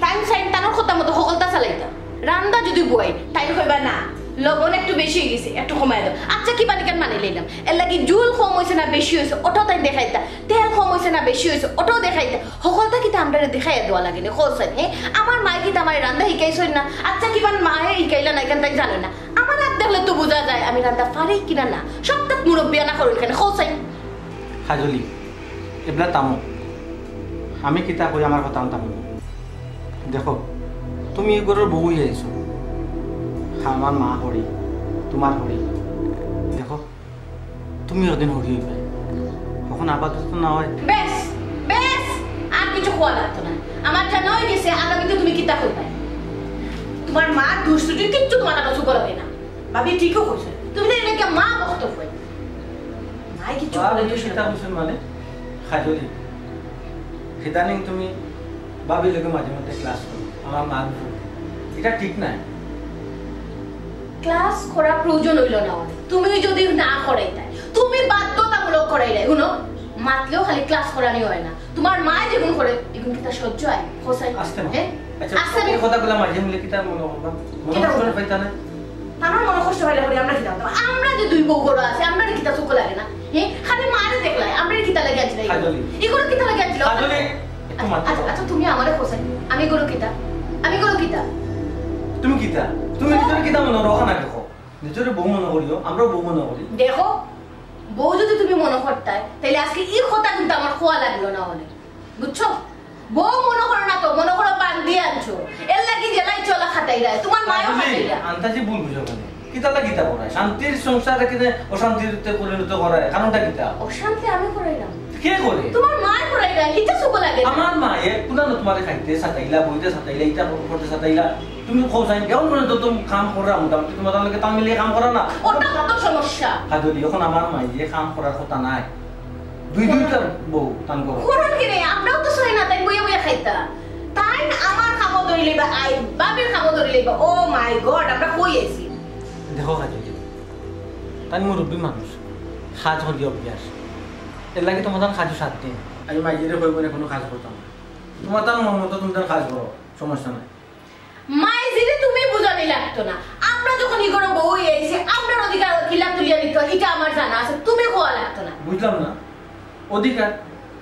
টাইম সাইন তানোর কথা মতো সকলতা চালাইতা রান্দা যদি বই টাইম কইবা না লবণ একটু বেশি হয়ে গেছে একটু কমাই দাও আচ্ছা কি পানি কেন মানে লইলাম এর লাগি জুল কম হয়েছে না বেশি হয়েছে ওটাও তাই দেখাইতা তেল কম হয়েছে না বেশি হয়েছে ওটাও দেখাইতা সকলটা কিন্তু আমরা দেখাইয়া দেওয়া লাগে না খোঁজেন হ্যাঁ আমার মায়ে কিন্তু আমার রান্দা শিকাইছই না আচ্ছা কি পান মায়ে শিকাইলা না কেন তাই জানে না আমার হাত দেখলে তো বোঝা যায় আমি রান্দা পারি কিনা না সবটা মুরব্বিয়া না করুন কেন খোঁজেন হাজলি এবলা তামো আমি কিতা কই আমার কথা তামো দেখো তুমি এই ঘরের বউ হয়ে আইছো আমার মা হরি তোমার হরি দেখো তুমি ওদিন হরি হইবে তখন আপাতত না হয় বেশ বেশ আর কিছু কোয়া লাগতো না আমার জানা হয়ে গেছে আগামীতে তুমি কিতা করবে তোমার মা দুষ্টুটি কিচ্ছু তোমার কাছে বলবে না ভাবি ঠিকও কইছে তুমি তো এটাকে মা বক্তব্য মাই কিছু বলে সেটা বুঝছেন মানে খাজলি সেদানিং তুমি ভাবি লোকে মাঝে মধ্যে ক্লাস করো আমার মা এটা ঠিক নাই ক্লাস করা প্রয়োজন হইল না তুমি যদি না করাই তাই তুমি বাধ্যতামূলক করাইলে শুনো মাতলেও খালি ক্লাস করানি হয় না তোমার মা যেগুন করে এগুন কি তা সহ্য হয় হোসাই আসতে না হ্যাঁ আচ্ছা এই কথাগুলো মাঝে মধ্যে কি তার মনে করবা মনে করে পাইতা না আমার মনে কষ্ট হইলে করি আমরা কিতা আমরা যে দুই বউ গড় আছে আমরা কিতা চোখ লাগে না হ্যাঁ খালি মারে দেখলাই আমরা কিতা লাগে আছে এগুলো কিতা লাগে আছে আচ্ছা তুমি আমারে হোসাই আমি গড় কিতা তুমি কিতা তুমি নিজের কিতা মনে রাখো না দেখো নিজের বউ মনে করিও আমরাও বউ মনে করি দেখো বউ যদি তুমি মনে করতাই তাহলে আজকে এই কথা কিন্তু আমার খোয়া লাগলো না হলে বুঝছো বউ মনে করো না তো মনে করো পান দিয়ে আনছো এর লাগি জেলাই চলা খাটাই রায় তোমার মায়ও খাটাই রায় আন্তাজি ভুল বুঝো মানে কিতা লাগিতা করায় শান্তির সংসার রেখে অশান্তিতে পরিণত করায় কারণটা কিতা অশান্তি আমি করাইলাম কে করে তোমার মা করাইলা কিতা সুখ লাগে আমার মা এ কুনানো তোমারে খাইতে সাতাইলা বইতে সাতাইলা ইটা করতে সাতাইলা তুমি খোঁজাই কেমন করে তো তুমি কাম করা মোটামুটি তোমার লগে তাল মিলিয়ে কাম করা না ওটা কত সমস্যা কাজলি এখন আমার মা যে কাম করার কথা নাই দুইটা বউ তান করো করুন কি রে আমরাও তো সই না তাই বইয়া বইয়া খাইতা তাই আমার খামো ধরিলে বা আই বাবির খামো ধরিলে বা ও মাই গড আমরা কই আইছি দেখো কাজলি তাই মুরব্বী মানুষ সাজ হলি অভ্যাস এর লাগে তোমার কাজও সাত দিন আমি মাইজেরে কই বলে কোনো কাজ করতাম না তোমার তার মন মতো তুমি তার কাজ করো সমস্যা নাই মাইজিরে তুমি বুঝানি লাগতো না আমরা যখন ইগোর বউ আইছে আমরার অধিকার খিলাপ তুলিয়া দিত এটা আমার জানা আছে তুমি কোয়া লাগতো না বুঝলাম না অধিকার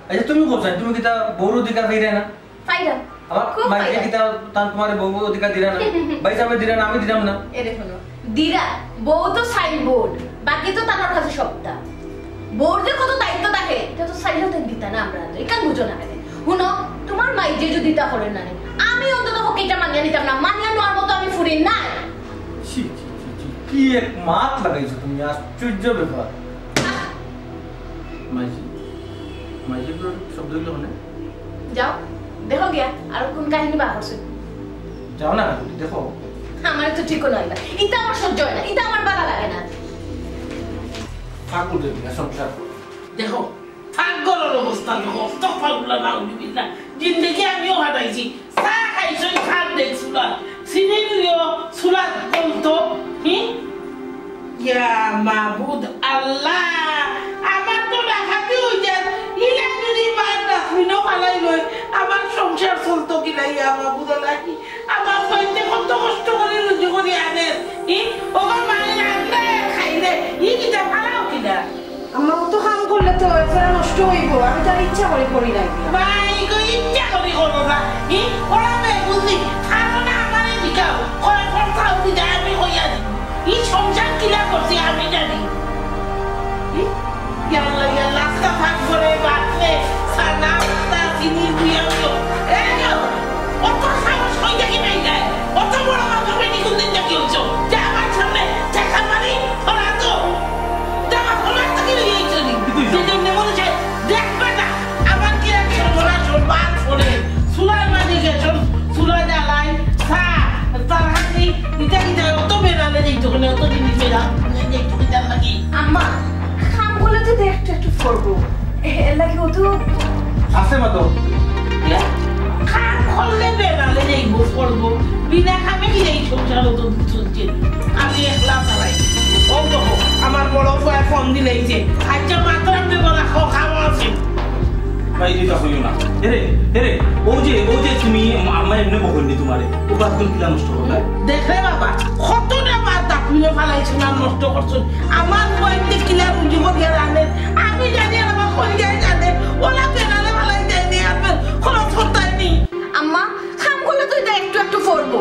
আচ্ছা তুমি কোথায় তুমি কি তা বউর অধিকার দিলে না ফাইদা আবার বাইরে কি তা তার তোমার বউ অধিকার দিলে না বাইরে আমি দিলে না আমি দিলাম না এ দেখো দিরা বউ তো সাইনবোর্ড বাকি তো তার কাছে সবটা বউর কত দায়িত্ব থাকে এটা তো সাইলেও তো দিতা না আমরা এখান বুঝো না কেন শুনো তোমার মাইজে যদি তা হলেন না আমি অন্তত এটা মানিয়ে নিতাম না মানিয়ে নেওয়ার মতো আমি ফুরি না কি এক মাত লাগাইছো তুমি আশ্চর্য ব্যাপার মাইজি মাইজি শব্দ গুলো মানে যাও দেখো গিয়া আর কোন কাহিনী বা করছে যাও না দেখো আমার তো ঠিক নয় না এটা আমার সহ্য হয় না এটা আমার ভালো লাগে না ফাকুল দেবি না সংসার দেখো ফাগলের অবস্থা দেখো তো ফাগুলা না উঠবি না জিন্দগি আমিও হাঁটাইছি চা খাইছো খান দেখ সুলা চিনি দিও সুলা বলতো ইয়া মাবুদ আল্লাহ আমার তো ডাকাতি হয়ে যায় ইলা যদি মার ডাকবিনো পালাই লয় আমার সংসার চলতো কিনা ইয়া মাবুদ আল্লাহ আমার বাড়িতে কত কষ্ট করে রুজি করে আনে ওগো মায়ের আনলে খাইলে কিটা পালাও কিনা আমার তো কাম করলে তো এফরা নষ্ট হইব আমি তার ইচ্ছা করে করি নাই ভাই গো ইচ্ছা করে করো না ওরা বুঝলি খানো না আমারে দিকাও কয় খরচা উঠি যায় আমি হইয়া দিই সংসার কিলা করছি আমি জানি ইয়াল্লা ইয়াল্লা আস্তা ফাঁক করে বাটলে সানা উস্তা চিনি দিয়ে অত সাহস হয়ে দেখি নাই যায় অত বড় মাথা বেটি কোনদিন দেখি হইছো যে আমার সামনে দেখা মারি ওরা তো দেখা হলার থেকে নিয়ে চলি যেজন্য বলেছে দেখবে না আমার কি একটা ওরা সরবার ফোনে সুলাই মাঝে গেছন সুলাই জ্বালাই সা তার হাতি এটা কি যায় অত বেড়ালে যেইটু কোনে অত জিনিস বেড়া যেইটু কি জান লাগি আম্মা কাম করলে তো একটু একটু করবো এর লাগে ও তো আছে মতো খান করলে বেড়ালে যাইব করবো বিনা খাবে কি এই সংসার তো চলছে আমি একলা চালাই ও দেখো আমার বড় ভাই ফোন দিলেইছে আচ্ছা মাত্র আপনি বলা খাওয়া আছে ভাই এটা হইও না এরে ও যে তুমি আমার এমনি বকলনি তোমারে ও বাদ কোন কিলা নষ্ট করলা দেখে বাবা কতটা বার তাপিলে ফালাইছ না নষ্ট করছ আমার বইতে কিলা রুজি করে আনে আমি জানি আমার কোন যায় জানে ওলা পেনালে ফালাই যায় নি আর খরচ করতাই নি আম্মা কাম করলে তো এটা একটু একটু করবো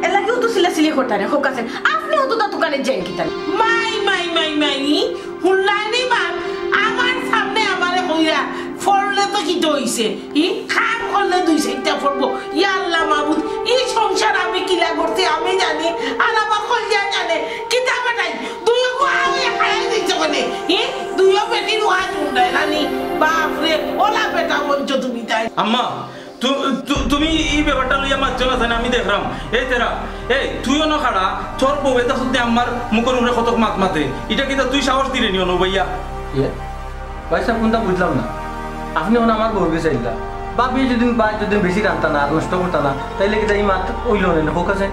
এর লাগেও তো সিলাসিলি করতে না খুব কাছে আপনিও তো তার দোকানে যান কি তাই মাই হুল্লানি মান আমার সামনে আমারে কইরা ফরলে তো কি হইছে খাম করলে দুই সাইডটা ফরবো ইয়া আল্লাহ মাবুদ এই সংসার আমি কিলা করতে আমি জানি আর আমার কইয়া জানে কিতাব নাই দুইও আমি খাই দিতে কোনে দুইও পেটির ওয়াজ উন্ডায় নানি বাপ রে ওলা বেটা বঞ্চ তুমি তাই আম্মা তুমি এই ব্যাপারটা লইয়া মাছ চলা আমি দেখলাম এই তেরা এই তুইও না খাড়া তোর বউ এটা সত্যি আমার মুখের উপরে কত মাত মাতে এটা কিন্তু তুই সাহস দিলে নিও ভাইয়া পয়সা কোনটা বুঝলাম না আপনি আমার বউ গেছে এইলা বাপি যদি বেশি রান্তা না নষ্ট করতা না তাইলে কি এই মাত ওইল না হোক আছে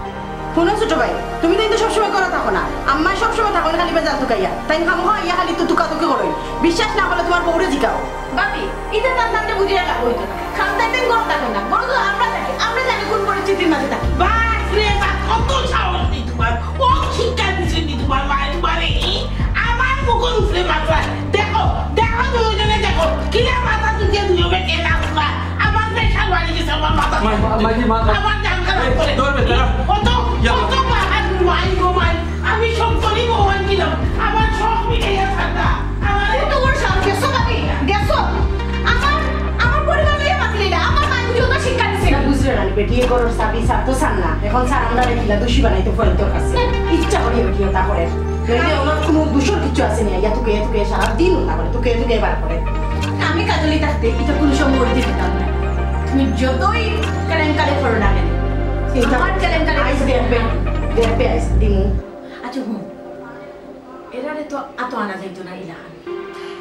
শোনো ছোট ভাই তুমি তো সবসময় করা থাকো না আম্মা সবসময় থাকো খালি বেজাল তুকাইয়া তাই খামো ইয়া খালি তো তুকাতুকি করো বিশ্বাস না করলে তোমার বউরে জিগাও বাপি এটা তার নামটা বুঝিয়ে লাভ হইতো না খামতাইতেন গড় থাকো না বড় তো আমরা থাকি আমরা জানি কোন পরিস্থিতির মাঝে থাকি বাপ রে বাপ কত সাহস নি তোমার ও শিক্ষা দিছে নি তোমার মায়ের বাড়ি আমার মুখের উপরে মাথা দেখো দুজনে দেখো কিলা মাথা তুলে দুজনে বেঁকে নাচবা আমার পেশাল বাড়ি গেছে আমার মাথা আমার জান খারাপ করে কত বাহাদুর মাই গো মাই আমি সব করি মোহন দিলাম আমার সব মিলে ঠান্ডা আমার তো ওর সামনে গেছো বাপি গেছো আমার পরিবার নিয়ে মাতলি না আমার মা বুঝিও তো শিক্ষা দিছে বুঝলে না বেটি এ করো সাবি সাব তো সান না এখন সার আমরা রেখিলা দোষী বানাইতে ফল তোর কাছে ইচ্ছা করে দিয়ে বেটি ওটা করে নইলে ওনার কোনো দূষণ কিছু আছে না ইয়া তোকে সারা দিন ওটা করে তোকে বার করে আমি কাজলি থাকতে এটা কোনো সময় করতে দিতাম না তুমি যতই কেলেঙ্কারি করো না কেন আমার কেলেঙ্কারি আইস দেখবে আইস দিমু আচ্ছা হুম এরারে তো এত আনা যাইতো না ইলাহান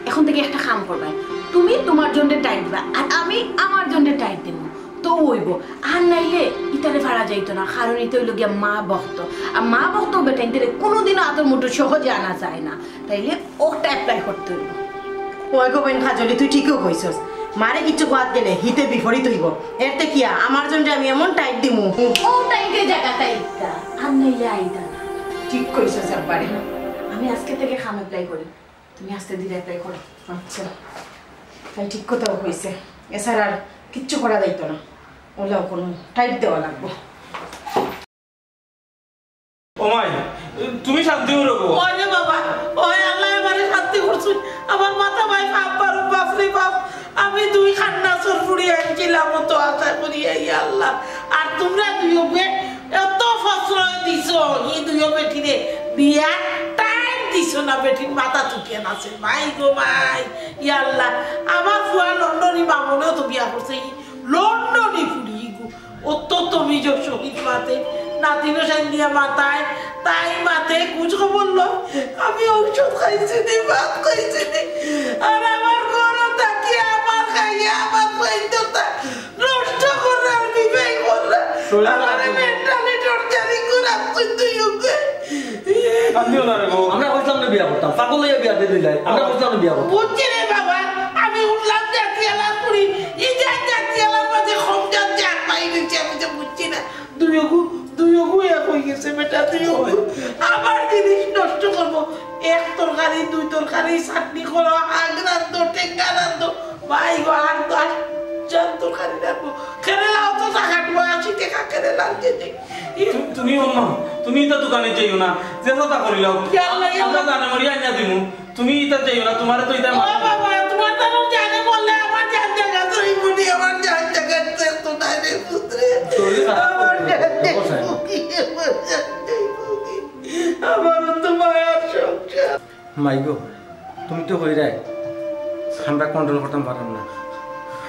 এখন থেকে একটা কাম করবে তুমি তোমার জন্য টাইম দিবা আর আমি আমার জন্য টাইম দেব তো হইব আর নাইলে ইতারে ভাড়া যাইতো না কারণ এটা হইল গিয়া মা ভক্ত আর মা ভক্ত বেটা ইতারে কোনোদিনও আতর মুঠো সহজে আনা যায় না তাইলে ওটা অ্যাপ্লাই করতে হইব ওই গোবেন খাজলি তুই ঠিকও কইছস মারে কিছু বাদ গেলে হিতে বিপরীত হইব এতে কি আমার জন্য আমি এমন টাইট দিমু ও টাইটে জায়গা টাইটটা আর নাইলে আইতা না ঠিক কইছস একবারে আমি আজকে থেকে খাম অ্যাপ্লাই করি তুমি আস্তে ধীরে অ্যাপ্লাই করো আচ্ছা তাই ঠিক কথাও হয়েছে এছাড়া আর কিচ্ছু করা যাইতো না ওলাও কোনো টাইট দেওয়া লাগবো ওমাই তুমি শান্তি করো ওরে বাবা ওই আল্লাহ আমারে শান্তি করছুন আমার মাথা ভাই বাপ রে বাপ আমি 2 খান্না সরপুরি আনছিলাম তো আশা করি এই আল্লাহ আর তোমরা দুইও এত ফসল দিছো এই দুইও বেটিরে বিয়া টাইম দিছো না বেটির মাথা চুকিয়ে নাছে ভাই গো ভাই ইয়া আল্লাহ আমার ফুয়া লন্ডনী মামনেও তো বিয়া করছে লন্ডনী ফুড়ি গো অত তুমি যে শহীদ মাতে নাতিনো সাইন্দিয়া মাথায় তাই মাতে কুছ বললো আমি ঔষধ খাইছি নি ভাত খাইছি নি আর আমার ঘরে থাকি আমার খাইয়া আমার খাইতে নষ্ট করে আর বিবেক করলে আমারে মেন্টালি টর্চারিং করে আসছেন তুই ওকে আমরা কইতাম না বিয়া করতাম পাগল হইয়া বিয়া দিয়ে দিলাই আমরা কইতাম না বিয়া করতাম বুঝছি রে বাবা আমি উঠলাম জাতিয়ালা পুরি এই জাতিয়ালার মাঝে খমজান জান পাই দিচ্ছে আমি তো বুঝছি না দুইগু এক হয়ে গেছে বেটা দুইগু আবার জিনিস নষ্ট করবো এক তরকারি 2 তরকারি চাটনি করো আগ রান্ধো টেঙ্গা রান্ধো ভাই গো আর 10 তরকারি রাখবো কেরেলাও তো টাকাটবো 80 টাকা কেরেলা দিতে তুমি অম্মা তুমি তো দোকানে যাইও না যে কথা করিলাও আমরা জানা মরি আইনা দিমু তুমি ইতা যাইও না তোমারে তো ইতা ও বাবা তোমার তো জানে বললে আমার জান জায়গা তো এই মুনি আমার জান জায়গা তো নাই রে পুত্রে আমার তো মায়ের সংসার মাইগো তুমি তো কই রাই আমরা কন্ট্রোল করতাম পারলাম না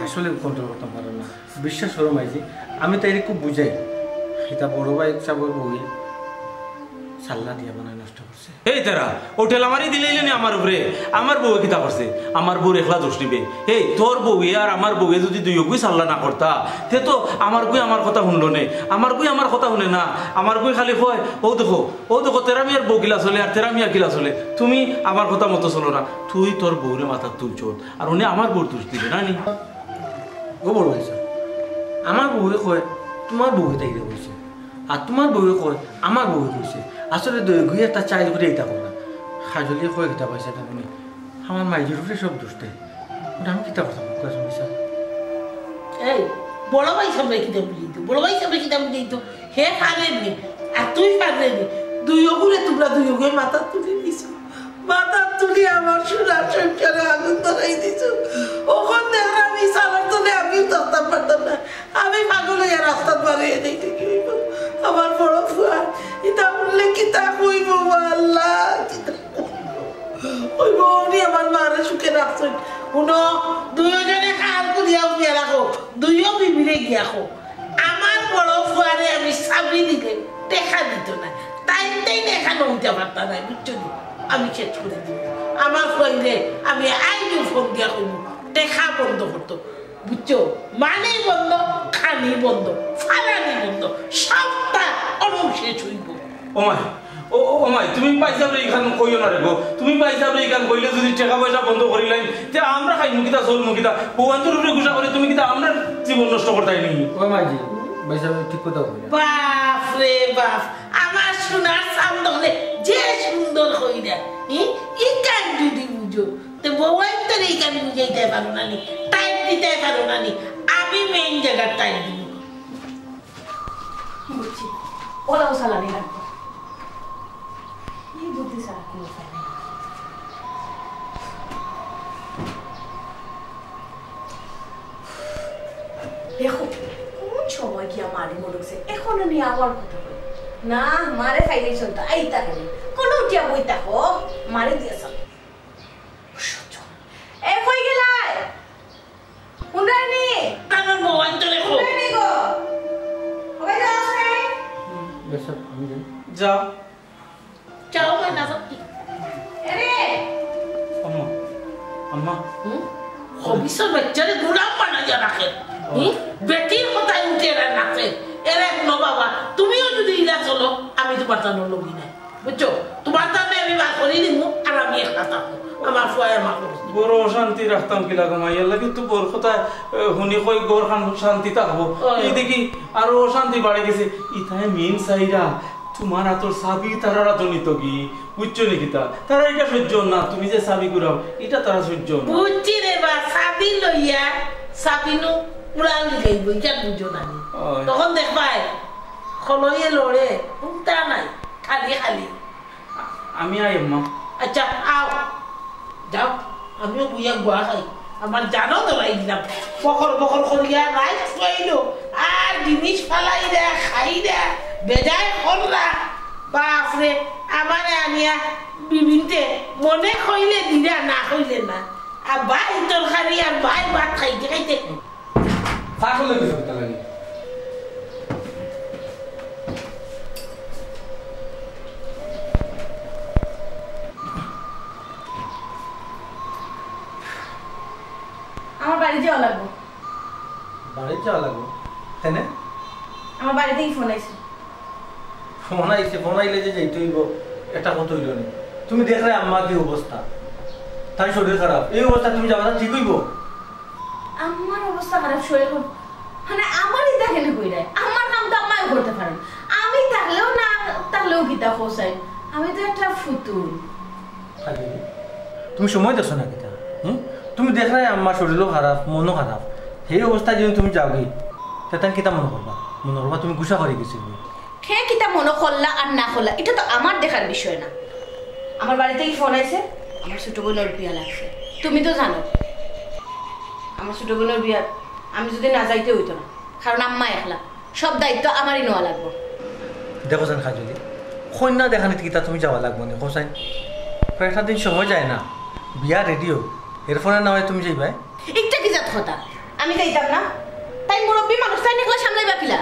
আসলে কন্ট্রোল করতাম পারলাম না বিশ্বাস করো মাইজি আমি তাই খুব বুঝাই এটা বড় ভাই চাবর বই সাল্লা দিয়া বানায় নষ্ট করছে এই তারা ও ঠেলামারি দিলেই না আমার উপরে আমার বউ কিতা করছে আমার বউ একলা দোষ নিবে এই তোর বউয়ে আর আমার বউয়ে যদি দুইগুই সাল্লা না করতা তে তো আমার গুই আমার কথা শুনলো নে আমার গুই আমার কথা শুনে না আমার গুই খালি কয় ও দেখো তেরা মিয়ার বউ গিলা চলে আর তেরা মিয়া গিলা চলে তুমি আমার কথা মতো চলো না তুই তোর বউরে মাথা তুলছ আর উনি আমার বউর দোষ দিবে না নি ও বড় ভাই আমার বউয়ে কয় তোমার বউয়ে তাই কইছে আর তোমার বউয়ে কয় আমার বউয়ে কইছে আসলে দুই একটা চাইল করে এইটা করো না খাজলি কয় কিতা পয়সা তুমি আমার মাইজির উপরে সব দোষ দেয় ওটা আমি কিতা করতাম কয়েছে এই বড় ভাই সামনে কিতা বুঝি তো বড় ভাই সামনে কিতা বুঝি তো হে পারেন নি আর তুই পারেন নি দুই ওগুলো তোমরা দুই ওগুলো মাথা তুলে দিছো মাথা তুলি আমার সোনার সংসারে আগুন ধরাই দিছো ওখান থেকে আমি সালার তুলে আমিও ধরতাম পারতাম না আমি পাগল হয়ে রাস্তা বাড়িয়ে দিই কি হইব আমার বড় ফুয়া এটা বললে কিতা কইব আল্লাহ ওই বউনি আমার মারে সুখে রাখছেন উনো দুইজনে খাল করিয়া উঠিয়া রাখো দুইও বিবিরে গিয়া খো আমার বড় ফুয়ারে আমি চাবি দিলে দেখা দিত না তাই দেখা নইতে পারতাম না বুঝছো আমি শেষ করে দিব আমার ফুয়াইলে আমি আইনি ফোন দিয়া কইব দেখা বন্ধ করতো বুঝছো মানে বন্ধ খানি বন্ধ ফালানি বন্ধ সবটা শেষ হইব ও মাই তুমি পয়সা রে এখান কইও না রে গো তুমি পয়সা রে এখান কইলে যদি টাকা পয়সা বন্ধ করিলাই তে আমরা খাই মুকিতা চল মুকিতা ভগবানের উপরে গুসা করে তুমি কিতা আমরা জীবন নষ্ট করতাই নি ও মাইজি পয়সা ঠিক কথা কইলা বাপ রে বাপ আমার সোনার সামনে যে সুন্দর কইরা ই কান যদি বুঝো তে বউই তো এই কান বুঝাইতে পারো না নি টাইম দিতে পারো না নি আমি মেইন জায়গা টাইম দিব বুঝছি ওরাও সালানি রাখবো এই বুদ্ধি সারা কোনো উপায় নেই দেখো কোন সময় কি আমার মনে হচ্ছে এখনো নিয়ে আবার কথা বলি না মারে খাইলে চলতো আইতা খালি কোনো উঠিয়া বই থাকো মারে দিয়েছ এ কই গেলাই হুন্ডাইনি আমার মোবাইল তো রেখো হুন্ডাইনি গো হবে যাস নাই বেশক আমি যাই যাও চাও ভাই না এরে আম্মা আম্মা হবিসের বাচ্চারে গুড়া বানাইয়া রাখে বেটির কথায় উঠে রাখে এরা নো বাবা তুমিও যদি ইলা চলো আমি তোমার টানোর লগি নাই বুঝছো তোমার টানে আমি বার করি দিমু আর আমি একটা থাকবো আমার ফুয়াই আমার বড় শান্তি রাখতাম কিলা মাইয়ার লাগে তো বড় কথা শুনি কই গোর খান শান্তি থাকবো এই দেখি আরো অশান্তি বাড়ে গেছে ইথায় মেন সাইরা তোমার আতর সাবি তারা তো নিত কি বুঝছো নাকি তারা এটা সহ্য না তুমি যে সাবি করাও এটা তারা সহ্য না বুঝছি রে বা সাবি লইয়া সাবিনু উড়ালি যাইব এটা বুঝো না তখন দেখবাই খলইয়ে লড়ে উল্টা নাই খালি খালি আমি আই আম্মা আচ্ছা আও যাও আমিও বুইয়া গোয়া খাই আমার জানো তো দিলাম বকর বকর করিয়া রাইট পাইলো আর জিনিস ফালাই দে খাই দে বেজায় করলা বাপরে আমার আনিয়া বিভিন্তে মনে কইলে দিরা না কইলে না আর ভাই তরকারি আর ভাই ভাত খাইতে খাইতে পাগল হয়ে গেছে তা লাগি আমার বাড়ি যাওয়া লাগবো বাড়ি যাওয়া লাগবে তাই না আমার বাড়ি থেকেই ফোন আইছে ফোন আইলে যে যাইতে হইব এটা কত হইল নি তুমি দেখলে আম্মা কি অবস্থা তাই শরীর খারাপ এই অবস্থা তুমি যাবা ঠিক হইব আমার অবস্থা খারাপ শরীর মানে আমারই দেখেন কইরা আমার কাম তো আমায় করতে পারেন আমি থাকলেও না থাকলেও গীতা খোসাই আমি তো একটা ফুতুল তুমি সময় দেখছো না কিতা তুমি দেখলে আম্মার শরীরও খারাপ মনও খারাপ সেই অবস্থায় যদি তুমি যাওগি তেতান কিতা মনে করবা তুমি গুছা করে গেছিল হে কিতা মনে করলা আর না করলা এটা তো আমার দেখার বিষয় না আমার বাড়ি থেকে ফোন আইছে আমার ছোট বোনের বিয়া লাগছে তুমি তো জানো আমার ছোট বোনের বিয়া আমি যদি না যাইতে হইতো না কারণ আম্মা একলা সব দায়িত্ব আমারই নেওয়া লাগবো দেখো যেন খাজলি কন্যা দেখানি কিতা তুমি যাওয়া লাগবো না কোসাই কয়েকটা দিন সময় যায় না বিয়া রেডিও এরফোনের নামে তুমি যাইবাই একটা কি জাত কথা আমি যাইতাম না তাই মুরব্বী মানুষ তাই নিকলা সামলাইবা কিলা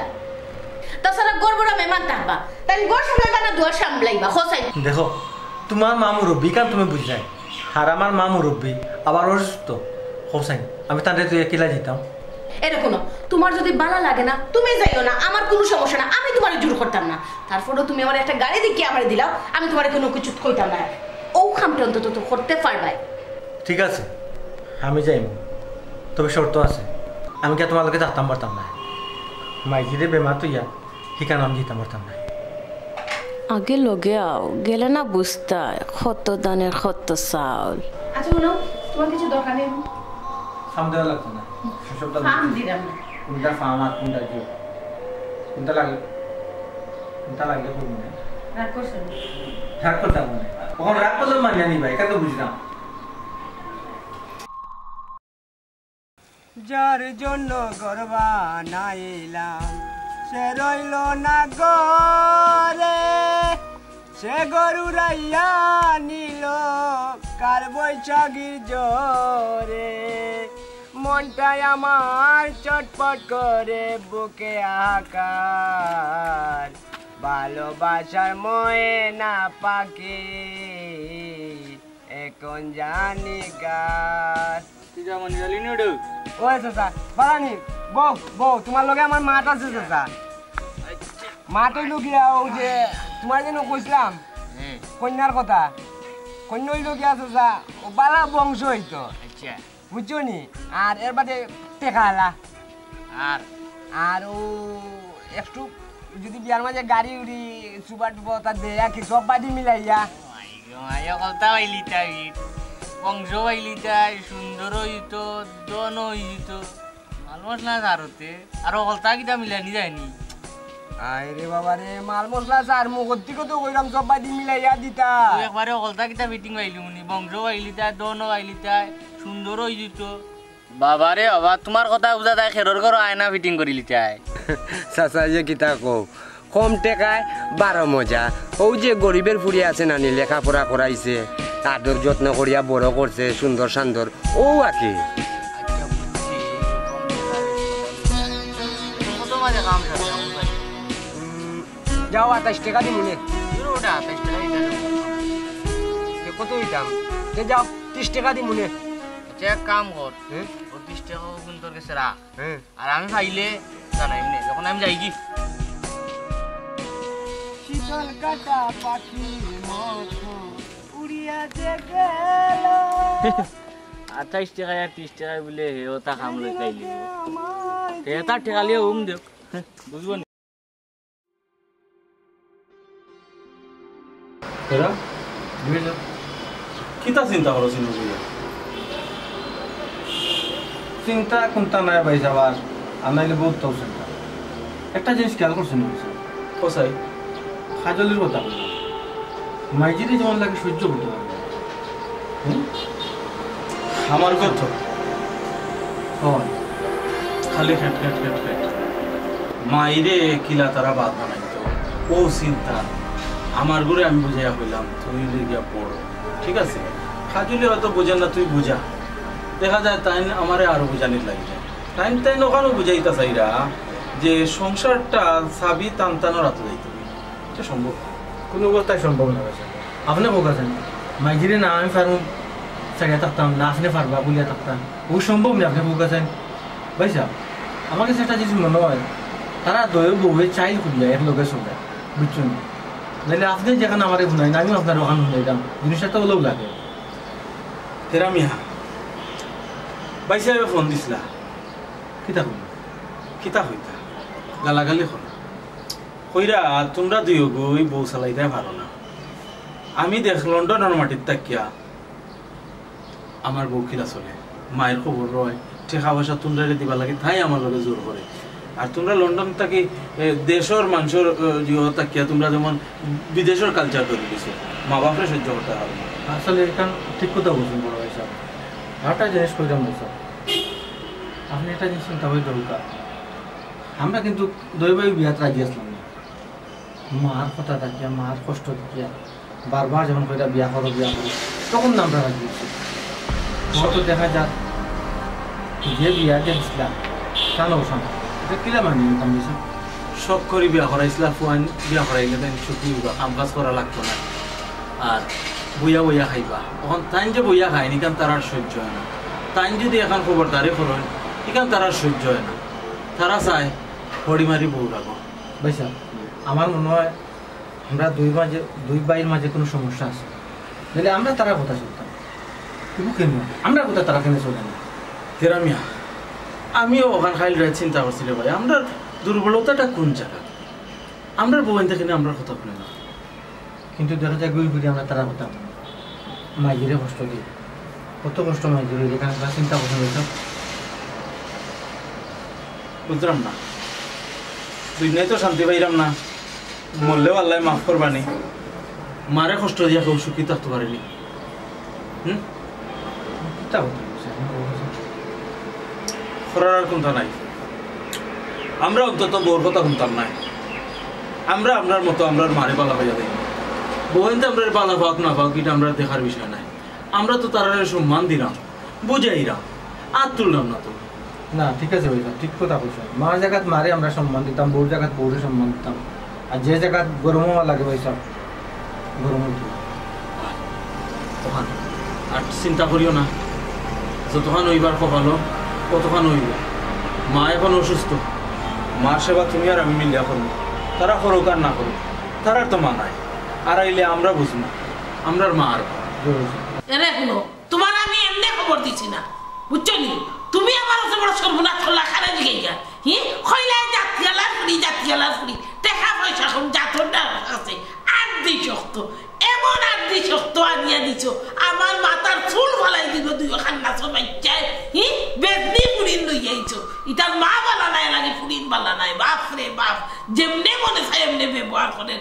তাছাড়া গড়বড়া মেহমান থাকবা তাই গড় সামলাইবা না দুয়ার সামলাইবা খোসাই দেখো তোমার মা মুরব্বী কারণ তুমি বুঝাই আর আমার মা মুরব্বী আবার অসুস্থ হোসাই আমি তাদের তুই একিলা যেতাম এরকম তোমার যদি ভালো লাগে না তুমি যাইও না আমার কোনো সমস্যা না আমি তোমার জোর করতাম না তারপরেও তুমি আমার একটা গাড়ি দিকে আমার দিলাও আমি তোমার কোনো কিছু কইতাম না ও খামটা অন্তত তো করতে পারবাই ঠিক আছে আমি যাইম তবে শর্ত আছে আমি কি তোমার লোকে থাকতাম পারতাম না মাইজিরে বেমার তুইয়া ঠিকান আমি যেতাম পারতাম না আগে লগে আও গেলে না বুঝতা কত দানের কত চাউল আচ্ছা বলো তোমার কিছু দরকার নেই ফার্ম দেওয়া লাগতো না সেসবটা ফার্ম দিলাম না কোনটা ফার্ম আর কোনটা কি কোনটা লাগলে করবি না রাগ করছো রাগ করতাম মানে কখন রাগ করলে মানিয়ে নিবা এটা তো বুঝলাম যার জন্য গর্বা নাইলাম সে রইল না গরে সে গরু রাইয়া নিল কার বৈশাখীর জোরে মনটাই আমার চটপট করে বুকে আকার ভালোবাসার ময়না পাখি এখন জানি কার ওই চাচা বারানি বউ তোমার লগে আমার মাঠ আছে চাচা মাঠ হইল গিয়া ও যে তোমার যেন কইছিলাম কন্যার কথা কন্যা হইল গিয়া চাচা ও বালা বংশ হইতো বুঝছো নি আর এর বাদে টেকা আলা আর ও একটু যদি বিয়ার মাঝে গাড়ি উড়ি সুপার টুপা তা দেয়া কি সব বাদি মিলাইয়া কথা হইলি তাই বংশ হইলি তাই সুন্দর হইত দন হইত মাল মশলা সারতে আর হলতা কিটা মিলানি যায়নি আরে বাবা রে মাল মশলা সার মুখতি কত কইরাম সব বাদি মিলাইয়া দিতা একবারে হলতা কিটা মিটিং হইলি মুনি বংশ হইলি তাই দন হইলি তাই সুন্দর হইত বাবারে বাবা তোমার কথা বুঝা তাই খেরর ঘর আয়না ফিটিং করিলি তাই চাচা যে কিতা কও কম টেকায় 12 মজা ও যে গরিবের ফুড়ি আছে নানি লেখাপড়া করাইছে আদর যত্ন করিয়া বড় করছে সুন্দর সুন্দর ও আকি যাও 28 টাকা দিই মনে কত হইতাম যাও 30 টাকা দিই মনে এক কাম কর 30 টাকা কিন্তু তোর কাছে রাখ আর আমি পাইলে জানাই নে যখন আমি যাই কি শীতল কাটা পাখির মতো উড়িয়া যে গেল 28 টাকা আর 30 টাকা বলে ওটা কাম লই কাইলি এটা টাকা লিয়ে দেখ বুঝবো না এরা বুঝলো কিতা চিন্তা করছিস বুঝিয়া চিন্তা কোনটা নাই ভাই যাবার আনাইলে বহুত তো চিন্তা একটা জিনিস খেয়াল করছেন কোসাই খাজলের কথা মাইজিরে যেমন লাগে সহ্য করতে পারবে আমার কথা হয় খালি খেট খেট খেট খেট মাইরে কিলা তারা বাদ বানাইতো ও চিন্তা আমার ঘরে আমি বুঝাইয়া কইলাম তুই গিয়া পড়ো ঠিক আছে খাজুলি হয়তো বোঝেন না তুই বুঝা দেখা যায় তাই আমারে আরো বুঝানির লাগে যায় তাই ওখানে বুঝাইতা চাইরা যে সংসারটা সাবি টানটানোর হাতে যাইতে এটা সম্ভব কোনো অবস্থায় সম্ভব না আপনি বলছেন মাইজিরে না আমি পারবো চাইয়া থাকতাম না আপনি পারবা বলিয়া থাকতাম ও সম্ভব না আপনি বলছেন ভাই সাহেব আমার কাছে একটা জিনিস মনে হয় তারা দয়ের বউয়ে চাইল খুললে এক লোকের সঙ্গে বুঝছেন নাহলে আপনি যেখানে আমার শুনাই না আমিও আপনার ওখানে শুনাইতাম জিনিসটা তো ওলেও লাগে তেরা মিহা ভাই সাহেব ফোন দিছিলা কিতা করবো কিতা হইতা গালাগালি হল কইরা তোমরা দুইও গই বউ চালাইতে ভালো না আমি দেখ লন্ডনের মাটির তাকিয়া আমার বউ খিলা চলে মায়ের খবর রয় টেকা পয়সা তোমরা দিবা লাগে তাই আমার লগে জোর করে আর তোমরা লন্ডন থাকি দেশের মানুষের তাকিয়া তোমরা যেমন বিদেশের কালচার করে দিছো মা বাপরে সহ্য করতে হবে আসলে এখান ঠিক কথা বলছেন বড় ভাই সাহেব আরেকটা জিনিস কইলাম ভাই সাহেব আপনি একটা জিনিস চিন্তা করে দরকার আমরা কিন্তু দুই ভাই বিয়াত রাজি আসলাম না মার কথা দেখিয়া মার কষ্ট দেখিয়া বারবার যখন কইরা বিয়া করো তখন আমরা রাজি আছি তো দেখা যাক যে বিয়া যে দিছিলাম কেন ওসান এটা কিলা মানি কন্ডিশন শখ করে বিয়া করাইছিলা ফুয়ান বিয়া করাইলে তাই ছুটি কাম কাজ করা লাগতো না আর বইয়া বইয়া খাইবা তখন তাই যে বইয়া খায়নি কারণ তার আর সহ্য হয় না তাই যদি এখন খবরদারি করেন এখান তার আর সহ্য হয় না তারা চায় হড়ি মারি বউ রাখো ভাইসা আমার মনে হয় আমরা দুই ভাইয়ের মাঝে কোনো সমস্যা আছে তাহলে আমরা তারা কথা শুনতাম কিন্তু কেন আমরা কথা তারা কেন চলে না তেরা মিয়া আমিও ওখান খাইল চিন্তা করছি রে ভাই আমরা দুর্বলতাটা কোন জায়গা আমরা বউন থেকে আমরা কথা বলি না কিন্তু দেখা যায় গুই গুলি আমরা তারা কথা মাইজিরে কষ্ট দিই কত কষ্ট মাইজিরে এখানে চিন্তা করতে হয়েছে বুঝলাম না দুনিয়ায় তো শান্তি পাইলাম না মরলেও আল্লাহ মাফ করবানি মারে কষ্ট দিয়া কেউ সুখী থাকতে পারেনি করার কোনটা নাই আমরা অন্তত বউর কথা শুনতাম নাই আমরা আপনার মতো আমরা মারে পালা পাইয়া দেয় বউতে আমরা পালা পাক না পাক এটা আমরা দেখার বিষয় নাই আমরা তো তারা সম্মান দিলাম বুঝাইলাম আর তুললাম না তো না ঠিক আছে ভাই ঠিক কথা বলছো মার জায়গাত মারে আমরা সম্মান দিতাম বউর জায়গাত বউরে সম্মান দিতাম আর যে জায়গাত গরমও লাগে ভাই সব গরম তখন আর চিন্তা করিও না যতক্ষণ হইবার কপালো কতক্ষণ হইব মা এখন অসুস্থ মার সেবা তুমি আর আমি মিলিয়া করবো তারা করুক আর না করুক তারার তো মা নাই আর আইলে আমরা বুঝবো আমরার মা আর এরে শুনো তোমার আমি এমনি খবর দিছি না বুঝছো নি তুমি আমার অত বড় সর্বনাশ করলা খারা দিকে গিয়া হি খইলাই জাতিয়ালা ফুড়ি টাকা পয়সা কম জাতর আছে আর দি শক্ত এমন আর দি শক্ত আনিয়া দিছ আমার মাথার চুল ফালাই দিব দুই খান্না সবাইচায় হি বেদনি ফুড়িন লই যাইছো ইটার মা বালা নাই লাগে ফুড়িন বালা নাই বাপ রে বাপ যেমনে মনে চাই এমনি ব্যবহার করেন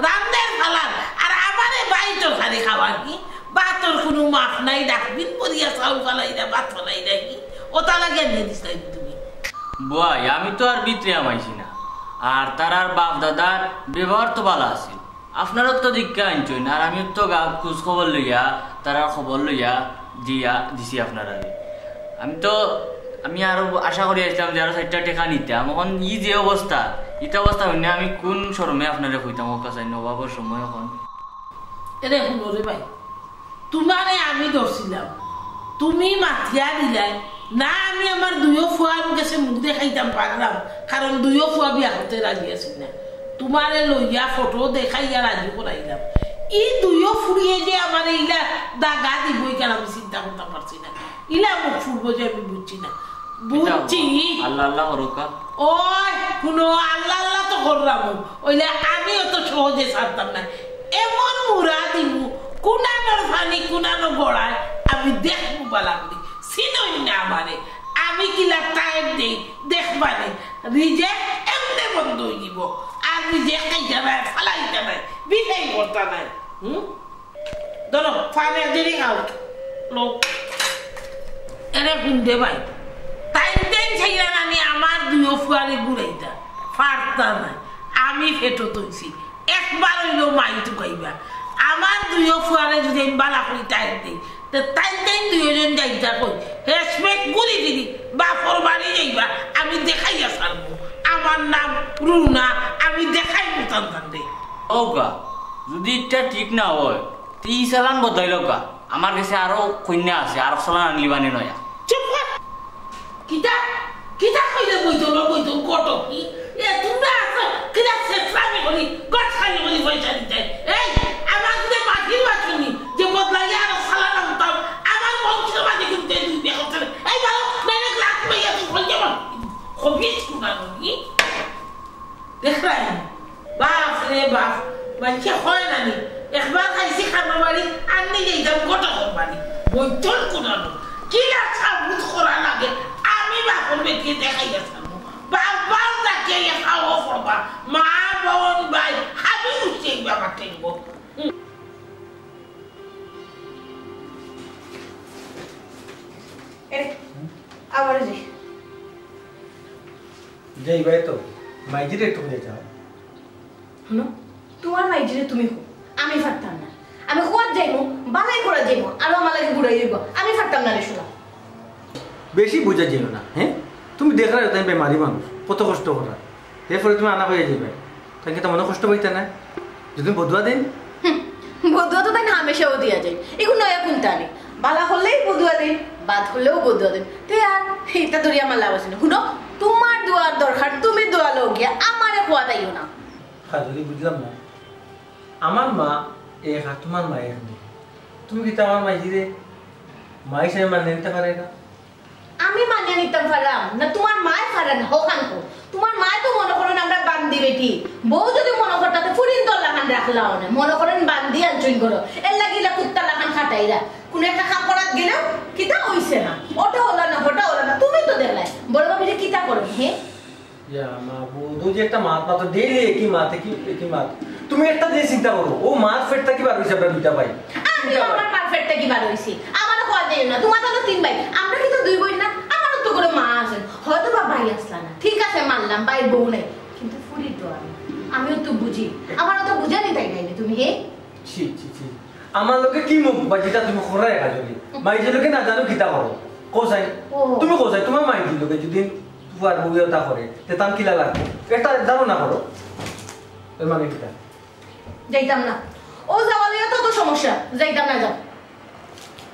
রান্দের ফালার আর আমারে বাইতো খালি খাওয়া কি বাতর কোনো মাপ নাই ডাকবিন পরিয়া চাউল ফালাই না ভাত ফালাই না কি ও তা লাগে নিয়ে দিস তুমি বয় আমি তো আর ভিতরে আমাইছি না আর তারার বাপ দাদার ব্যবহার তো ভালো আছে আপনারও তো দীক্ষা আনছেন আর আমিও তো খোঁজ খবর লইয়া তারার খবর লইয়া দিছি আপনার আগে আমি আরো আশা করি আসলাম যে আরো 4টা টাকা নিতাম এখন যে অবস্থা এটা অবস্থা হইনি আমি কোন শরমে আপনারে কইতাম ও কাছে নবাবর সময় এখন এরে হুনরে ভাই তোমারে আমি ধরছিলাম তুমি মাথিয়া দিলাই না আমি আমার দুইও ফুয়ার কাছে মুখ দেখাইতাম পারলাম কারণ দুইও ফুয়া বিয়া করতে রাজি আছি না তোমারে লইয়া ফটো দেখাইয়া রাজি করাইলাম এই দুইও ফুরিয়ে যে আমার ইলা দাগা দিবই কেন আমি চিন্তা করতে পারছি না ইলা মুখ ফুরবো যে আমি বুঝছি না বুঝছি আল্লাহ আল্লাহ হরকা ওই শুনো আল্লাহ আল্লাহ তো করলাম ওইলে আমিও তো সহজে ছাড়তাম না এমন মুরা দিব কুনানোর ফানি কুনানো গড়ায় আমি দেখবো বালা করি চিনই না আমারে আমি কিলা টাইম দেই দেখবানে রিজেক্ট এমনি বন্ধ হয়ে দিব আর রিজেক্ট খাইতে নাই ফালাইতে নাই বিদায় করতে নাই ধরো ফাইনাল ডিরিং আউট লোক এরে গুন্ডে ভাই টাইম টাইম ছাইরা আমি আমার দুইও ফুয়ারে ঘুরাইতা ফারতা নাই আমি ফেটো তৈছি একবার হইলেও মাই টুকাইবা আমার দুইও ফুয়ারে যদি আমি বালা করি টাইম দিই তো টাইম টাইম দুইজন যাইতা কই রেসপেক্ট গুলি দিদি বাপর বাড়ি যাইবা আমি দেখাইয়া ছাড়বো আমার নাম রুনা আমি দেখাই মতান দে ওকা যদি এটা ঠিক না হয় তো ই চালান বদলাইল কা আমার কাছে আরো কন্যা আছে আরো চালান আনলি বানি নয়া চুপ কর কিটা কিটা কইলে বইতো কত কি এ তোমরা আছো কিটা সেফামি করি গট খালি করি পয়সা দিতে এই আমার যে মাটির বাকিনি যে বদলাইয়া আর সালা নামতাম আমার বংশ বাড়ি কিন্তু দুই বিয়ে করতে এই ভালো মেরে ক্লাস পাইয়া তুই বল যাবো খবিস কুনানো কি দেখলাই বাপ রে বাপ মানে হয় না নি একবার খাইছি খাবার বাড়ি আননি যাইতাম গোটা বাড়ি বইতল কুনানো কি রাখা বুঝ করা লাগে আমি বাপর বেঁকে দেখাই গেছিলাম বাবার তাকে খাওয়া পড়বা মা বোন ভাই আমি উঠছে ব্যাপার টেনবো আবার যাই ভাই তো মাইজিরে একটু হয়ে যাও শুনো তোমার মাইজিরে তুমি আমি ফাটতাম না আমি খোয়ার যাইবো বালাই করা যাইবো আরো আমার লাগে ঘুরাই যাইবো আমি ফাটতাম না রে শোনা বেশি বোঝা যেও না হ্যাঁ তুমি দেখা তাই বেমারি মানুষ কত কষ্ট করা এরপরে তুমি আনা হয়ে যাবে তাই কি তেমন কষ্ট পাইতে না যদি বদুয়া দেন বদুয়া তো তাই না হামেশাও দিয়া যায় এগুলো নয়া কোনটা নেই বালা হলেই বদুয়া দেন বাদ হলেও বদুয়া দেন তো আর এটা ধরে আমার লাভ আছে না শুনো তোমার দোয়ার দরকার তুমি দোয়া লোক গিয়া আমারে খোয়া তাইও না হাজুরি বুঝলাম না আমার মা এক আর তোমার মায়ের মেয়ে তুমি কি আমার মাইজিরে মা হিসেবে মানে নিতে পারে না আমি মানিয়ে নিতাম পারাম না তোমার মায় পারেন হোকান কো তোমার মায় তো মনে করেন আমরা বান্দি বেটি বউ যদি মনে করতে ফুরিন তো লাগান রাখলাও না মনে করেন বান্দি আনচুন করো এর লাগিলা কুত্তা লাগান খাটাইরা কোন একটা কাপড়াত গেলেও কিতা হইছে না ওটা হলো না ওটা হলো না তুমি তো দেখলাই বড় বাবু যে কিতা করো হে ইয়া মা বুদু যে একটা মাত না তো ডেইলি একই মাত তুমি একটা দিয়ে চিন্তা করো ও মাত ফেটটা কি বার হইছে আমরা দুইটা ভাই আমি আমার পারফেক্টটা কি বার হইছি আমারও কোয়া দেই না তোমার তো তিন ভাই আমরা কি তো দুই ভাই না আমারও তো করে মা আছেন হয়তো বা ভাই আসলা না ঠিক আছে মানলাম ভাই বউ নাই কিন্তু ফুরি তো আমিও তো বুঝি আমারও তো বুঝানি তাই নাই তুমি হে ছি আমার লোকে কি মুখ বা যেটা তুমি খরা একা যদি মাইজে লোকে না জানো কিতা করো কোসাই তুমি কোসাই তোমার মাইজি লোকে যদি ফুয়ার বউটা করে তে তাম কিলা লাগবে একটা জানো না করো এর মানে কিতা যাইতাম না ও যাওয়ালে তো সমস্যা যাইতাম না যাও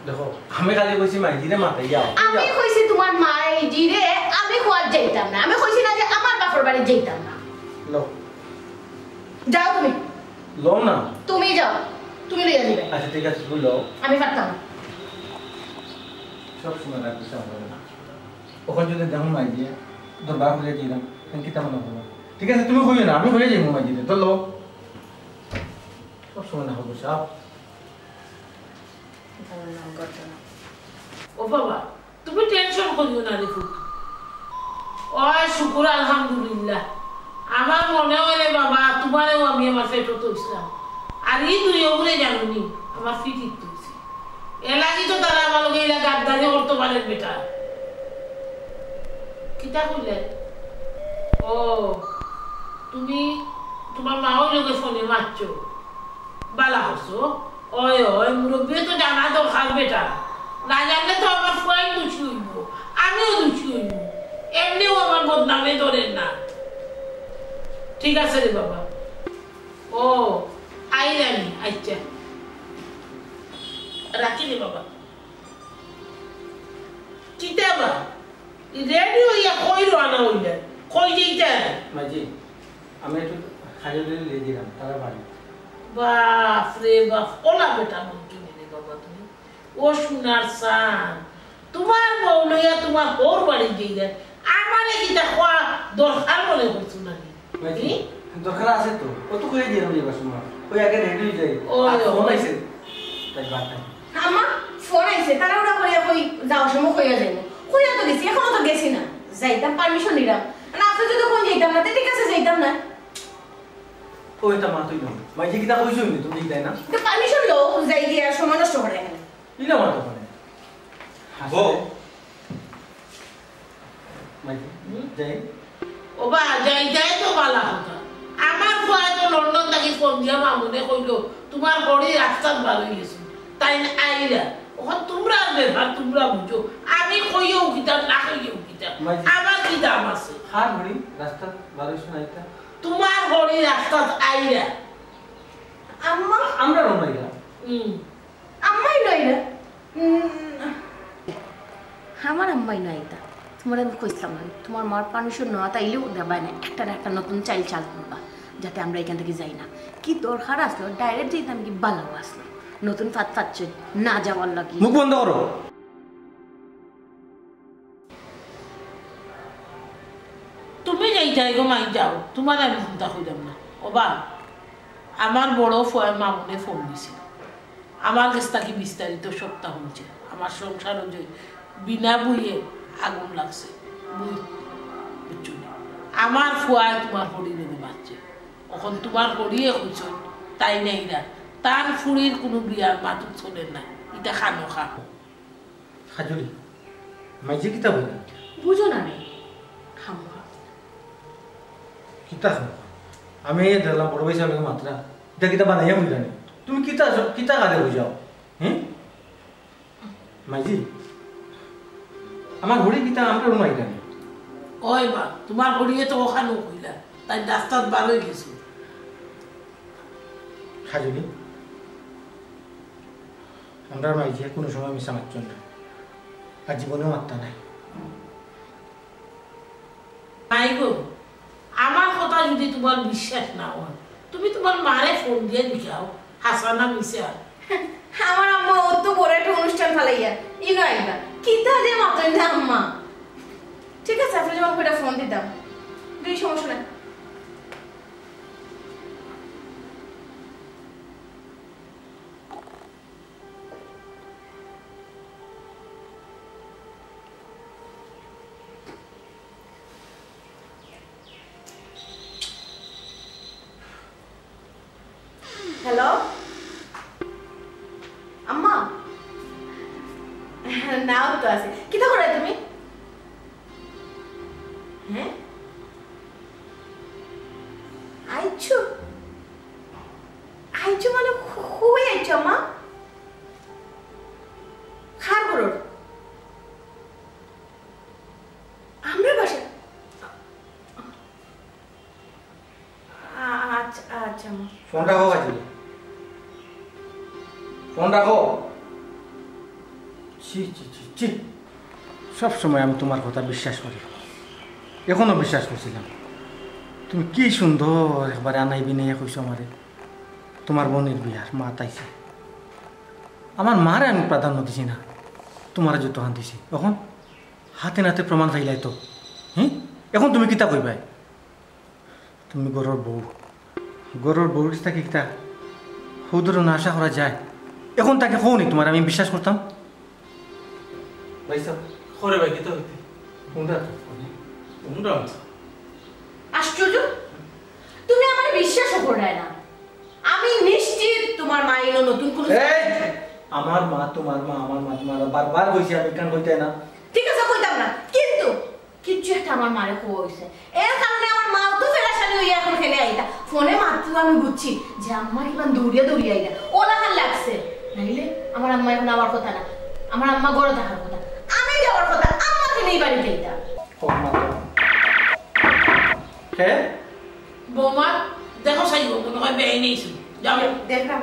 দেখো আমি খালি কইছি মাইজিরে মাথায় যাও আমি কইছি তোমার মাইজিরে আমি খোয়ার যাইতাম না আমি কইছি না যে আমার বাপর বাড়ি যাইতাম না লো যাও তুমি লো না তুমি যাও তুমি লইয়া দিবে আচ্ছা ঠিক আছে তুমি লো আমি পারতাম না সব সময় রাখতে হবে না ওখানে যদি দেখো মাইজিয়ে তোর বাপ হয়ে দিলাম কি তেমন হবে ঠিক আছে তুমি কইও না আমি হয়ে যাই মাইজিরে তো লো সব সময় না হবে সব ও বাবা তুমি টেনশন করিও না রে ফুট ওই শুকুর আলহামদুলিল্লাহ আমার মনে হয় বাবা তোমারও আমি আমার পেটও তো ইসলাম আর এই দুই ওগুলো জানুনি আমার ফিটির তুলছি এলাকি তো তারা আমার লোক এলাকা গাদ্দারি করতে পারেন বেটা কিতা করলেন ও তুমি তোমার মা ওই লোকে ফোনে মারছো বালা হসো ওই ওই মুরব্বী তো জানা দরকার বেটা না জানলে তো আমার ফুয়াই দুচি হইব আমিও দুচি হইব এমনিও আমার বদনামে ধরেন না ঠিক আছে রে বাবা ও আইলানি আচ্ছা রাখি রে বাবা চিন্তা বা রেডি হইয়া কই রানা হইলে কই যেতে মাঝি আমি একটু খাইয়ে দিয়ে দিলাম তারা বাড়ি বাপ রে বাপ ওলা বেটা মন্ত্রী রে বাবা তুমি ও সোনার সান তোমার বউ লইয়া তোমার ওর বাড়ি দিয়ে আমারে কিটা খোয়া দরকার মনে করছো নাকি মাঝি দরকার আছে তো কত কই দিয়ে আমি এবার সময় ওই আগে রেডি হয়ে যাই ও ফোন আইছে তাই বাদ নাই আমা ফোন আইছে তারা ওরা কইয়া কই যাও সময় কইয়া যাইব কইয়া তো গেছি এখনো তো গেছি না যাইতাম পারমিশন নিলাম না আপনি যদি কোন যাইতাম না ঠিক আছে যাইতাম না ওইটা মা তুই নাও মাঝি কিটা কইছো নি তুমি তাই না তো পারমিশন লো যাই দিয়া সময় নষ্ট করে এখানে ইলা মা তো মানে বউ মাঝি যাই ও বা যাই যাই তো বালা কথা আমার ফুয়া তো লন্ডন থেকে ফোন দিয়া মামুনে কইলো তোমার বড়ি রাস্তাত বার হয়ে গেছে তাই না আইলা ওখান তোমরা ব্যাপার তোমরা বুঝো আমি কইও কিতা না কইও কিতা আমার কি দাম আছে হার ঘড়ি রাস্তা বারোশো নাইতা তোমার বড়ি রাস্তাত আইলা আম্মা আমরা রমাইলা আম্মাই নইরা আমার আম্মাই নইতা তোমার আমি কইছিলাম না তোমার মার পারমিশন না তাইলেও দেবাই না একটা না একটা নতুন চাইল চাল করবা যাতে আমরা এখান থেকে যাই না কি দরকার আসলো ডাইরেক্ট যেতাম কি বালাও আসলো নতুন ফাত ফাচ্ছে না যাওয়ার লাগি মুখ বন্ধ করো তুমি যাই যাই গো মাই যাও তোমার আমি চিন্তা কইলাম না ও বা আমার বড় ফুয়া মামুনে ফোন দিছিল আমার কাছ থেকে বিস্তারিত সপ্তাহ হচ্ছে আমার সংসারও যে বিনা বুইয়ে আগুন লাগছে বুঝছো আমার ফুয়ায় তোমার হরি লেগে বাঁচছে এখন তোমার হরিয়ে হইছ তাই নাই না তার ফুড়ির কোনো বিয়ার মাতুক চলে না এটা খানো খা খাজুরি মাঝি কিতা বলি বুঝো না রে খামা কিতা খাও আমি ধরলাম বড় ভাই সাহেবের মাত্রা এটা কিতা বানাইয়া বুঝলানি তুমি কিতা কিতা কাজে বুঝাও হ্যাঁ মাঝি আমার ঘড়ি কিতা আমরা রুমাই জানি ওই বা তোমার হরিয়ে তো ওখানেও কইলা তাই রাস্তাত বার হয়ে গেছে খাজুরি আমরা মাইজি কোনো সময় মিশা মারছ না আর জীবনেও মাত্রা নাই মাই গো আমার কথা যদি তোমার বিশ্বাস না হয় তুমি তোমার মারে ফোন দিয়ে লিখাও হাসানা মিশা আমার আম্মা অত বড় একটা অনুষ্ঠান ফালাইয়া ইনো আইবা কিতা যে মাত্র না আম্মা ঠিক আছে আপনি যখন কইটা ফোন দিতাম দুই সমস্যা নাই হ্যালো আম্মা নাও তো আছে কিতা করে তুমি হ্যাঁ আইছো আইছো মানে খুবই আইছো আম্মা খার করো আমরা বাসা আচ্ছা আচ্ছা আম্মা ফোন রাখো খাজুরি ফোন রাখো ছি ছি ছি ছি সব সময় আমি তোমার কথা বিশ্বাস করি এখনো বিশ্বাস করছিলাম তুমি কি সুন্দর একবারে আনাই বিনাইয়া কইছো আমারে তোমার বোনের বিয়ার মা তাইছে আমার মারে আমি প্রাধান্য দিছি না তোমার যত হান দিছি এখন হাতে নাতে প্রমাণ পাইলাই তো হ্যাঁ এখন তুমি কিতা কইবাই তুমি গরুর বউ গরুর বউর থেকে কিতা হুদুর না আশা করা যায় এখন তাকে হওনি তোমার আমি বিশ্বাস করতাম ভাই সাহেব খরে ভাই কিতা হইতে কোনটা কোনটা আশ্চর্য তুমি আমার বিশ্বাসও করে না আমি নিশ্চিত তোমার মা এলো নতুন কোনো আমার মা তোমার মা আমার মা তোমার বারবার কইছি আমি কেন কইতে না ঠিক আছে কইতাম না কিন্তু কিচ্ছু একটা আমার মারে খবর হইছে এর কারণে আমার মা তো ফেরাসানি লইয়া এখন খেলে আইতা ফোনে মাত্র আমি বুঝছি যে আম্মা কিমান দৌড়িয়া দৌড়িয়া আইতা ওলা খান লাগছে নাইলে আমার আম্মা এখন আমার কথা না আমার আম্মা গড়ে থাকার কথা আমি যাওয়ার কথা আম্মাকে নেই বাড়িতে আইতা কে বৌমা দেখো সাইব মনে হয় বেআই নেই যাও দেখলাম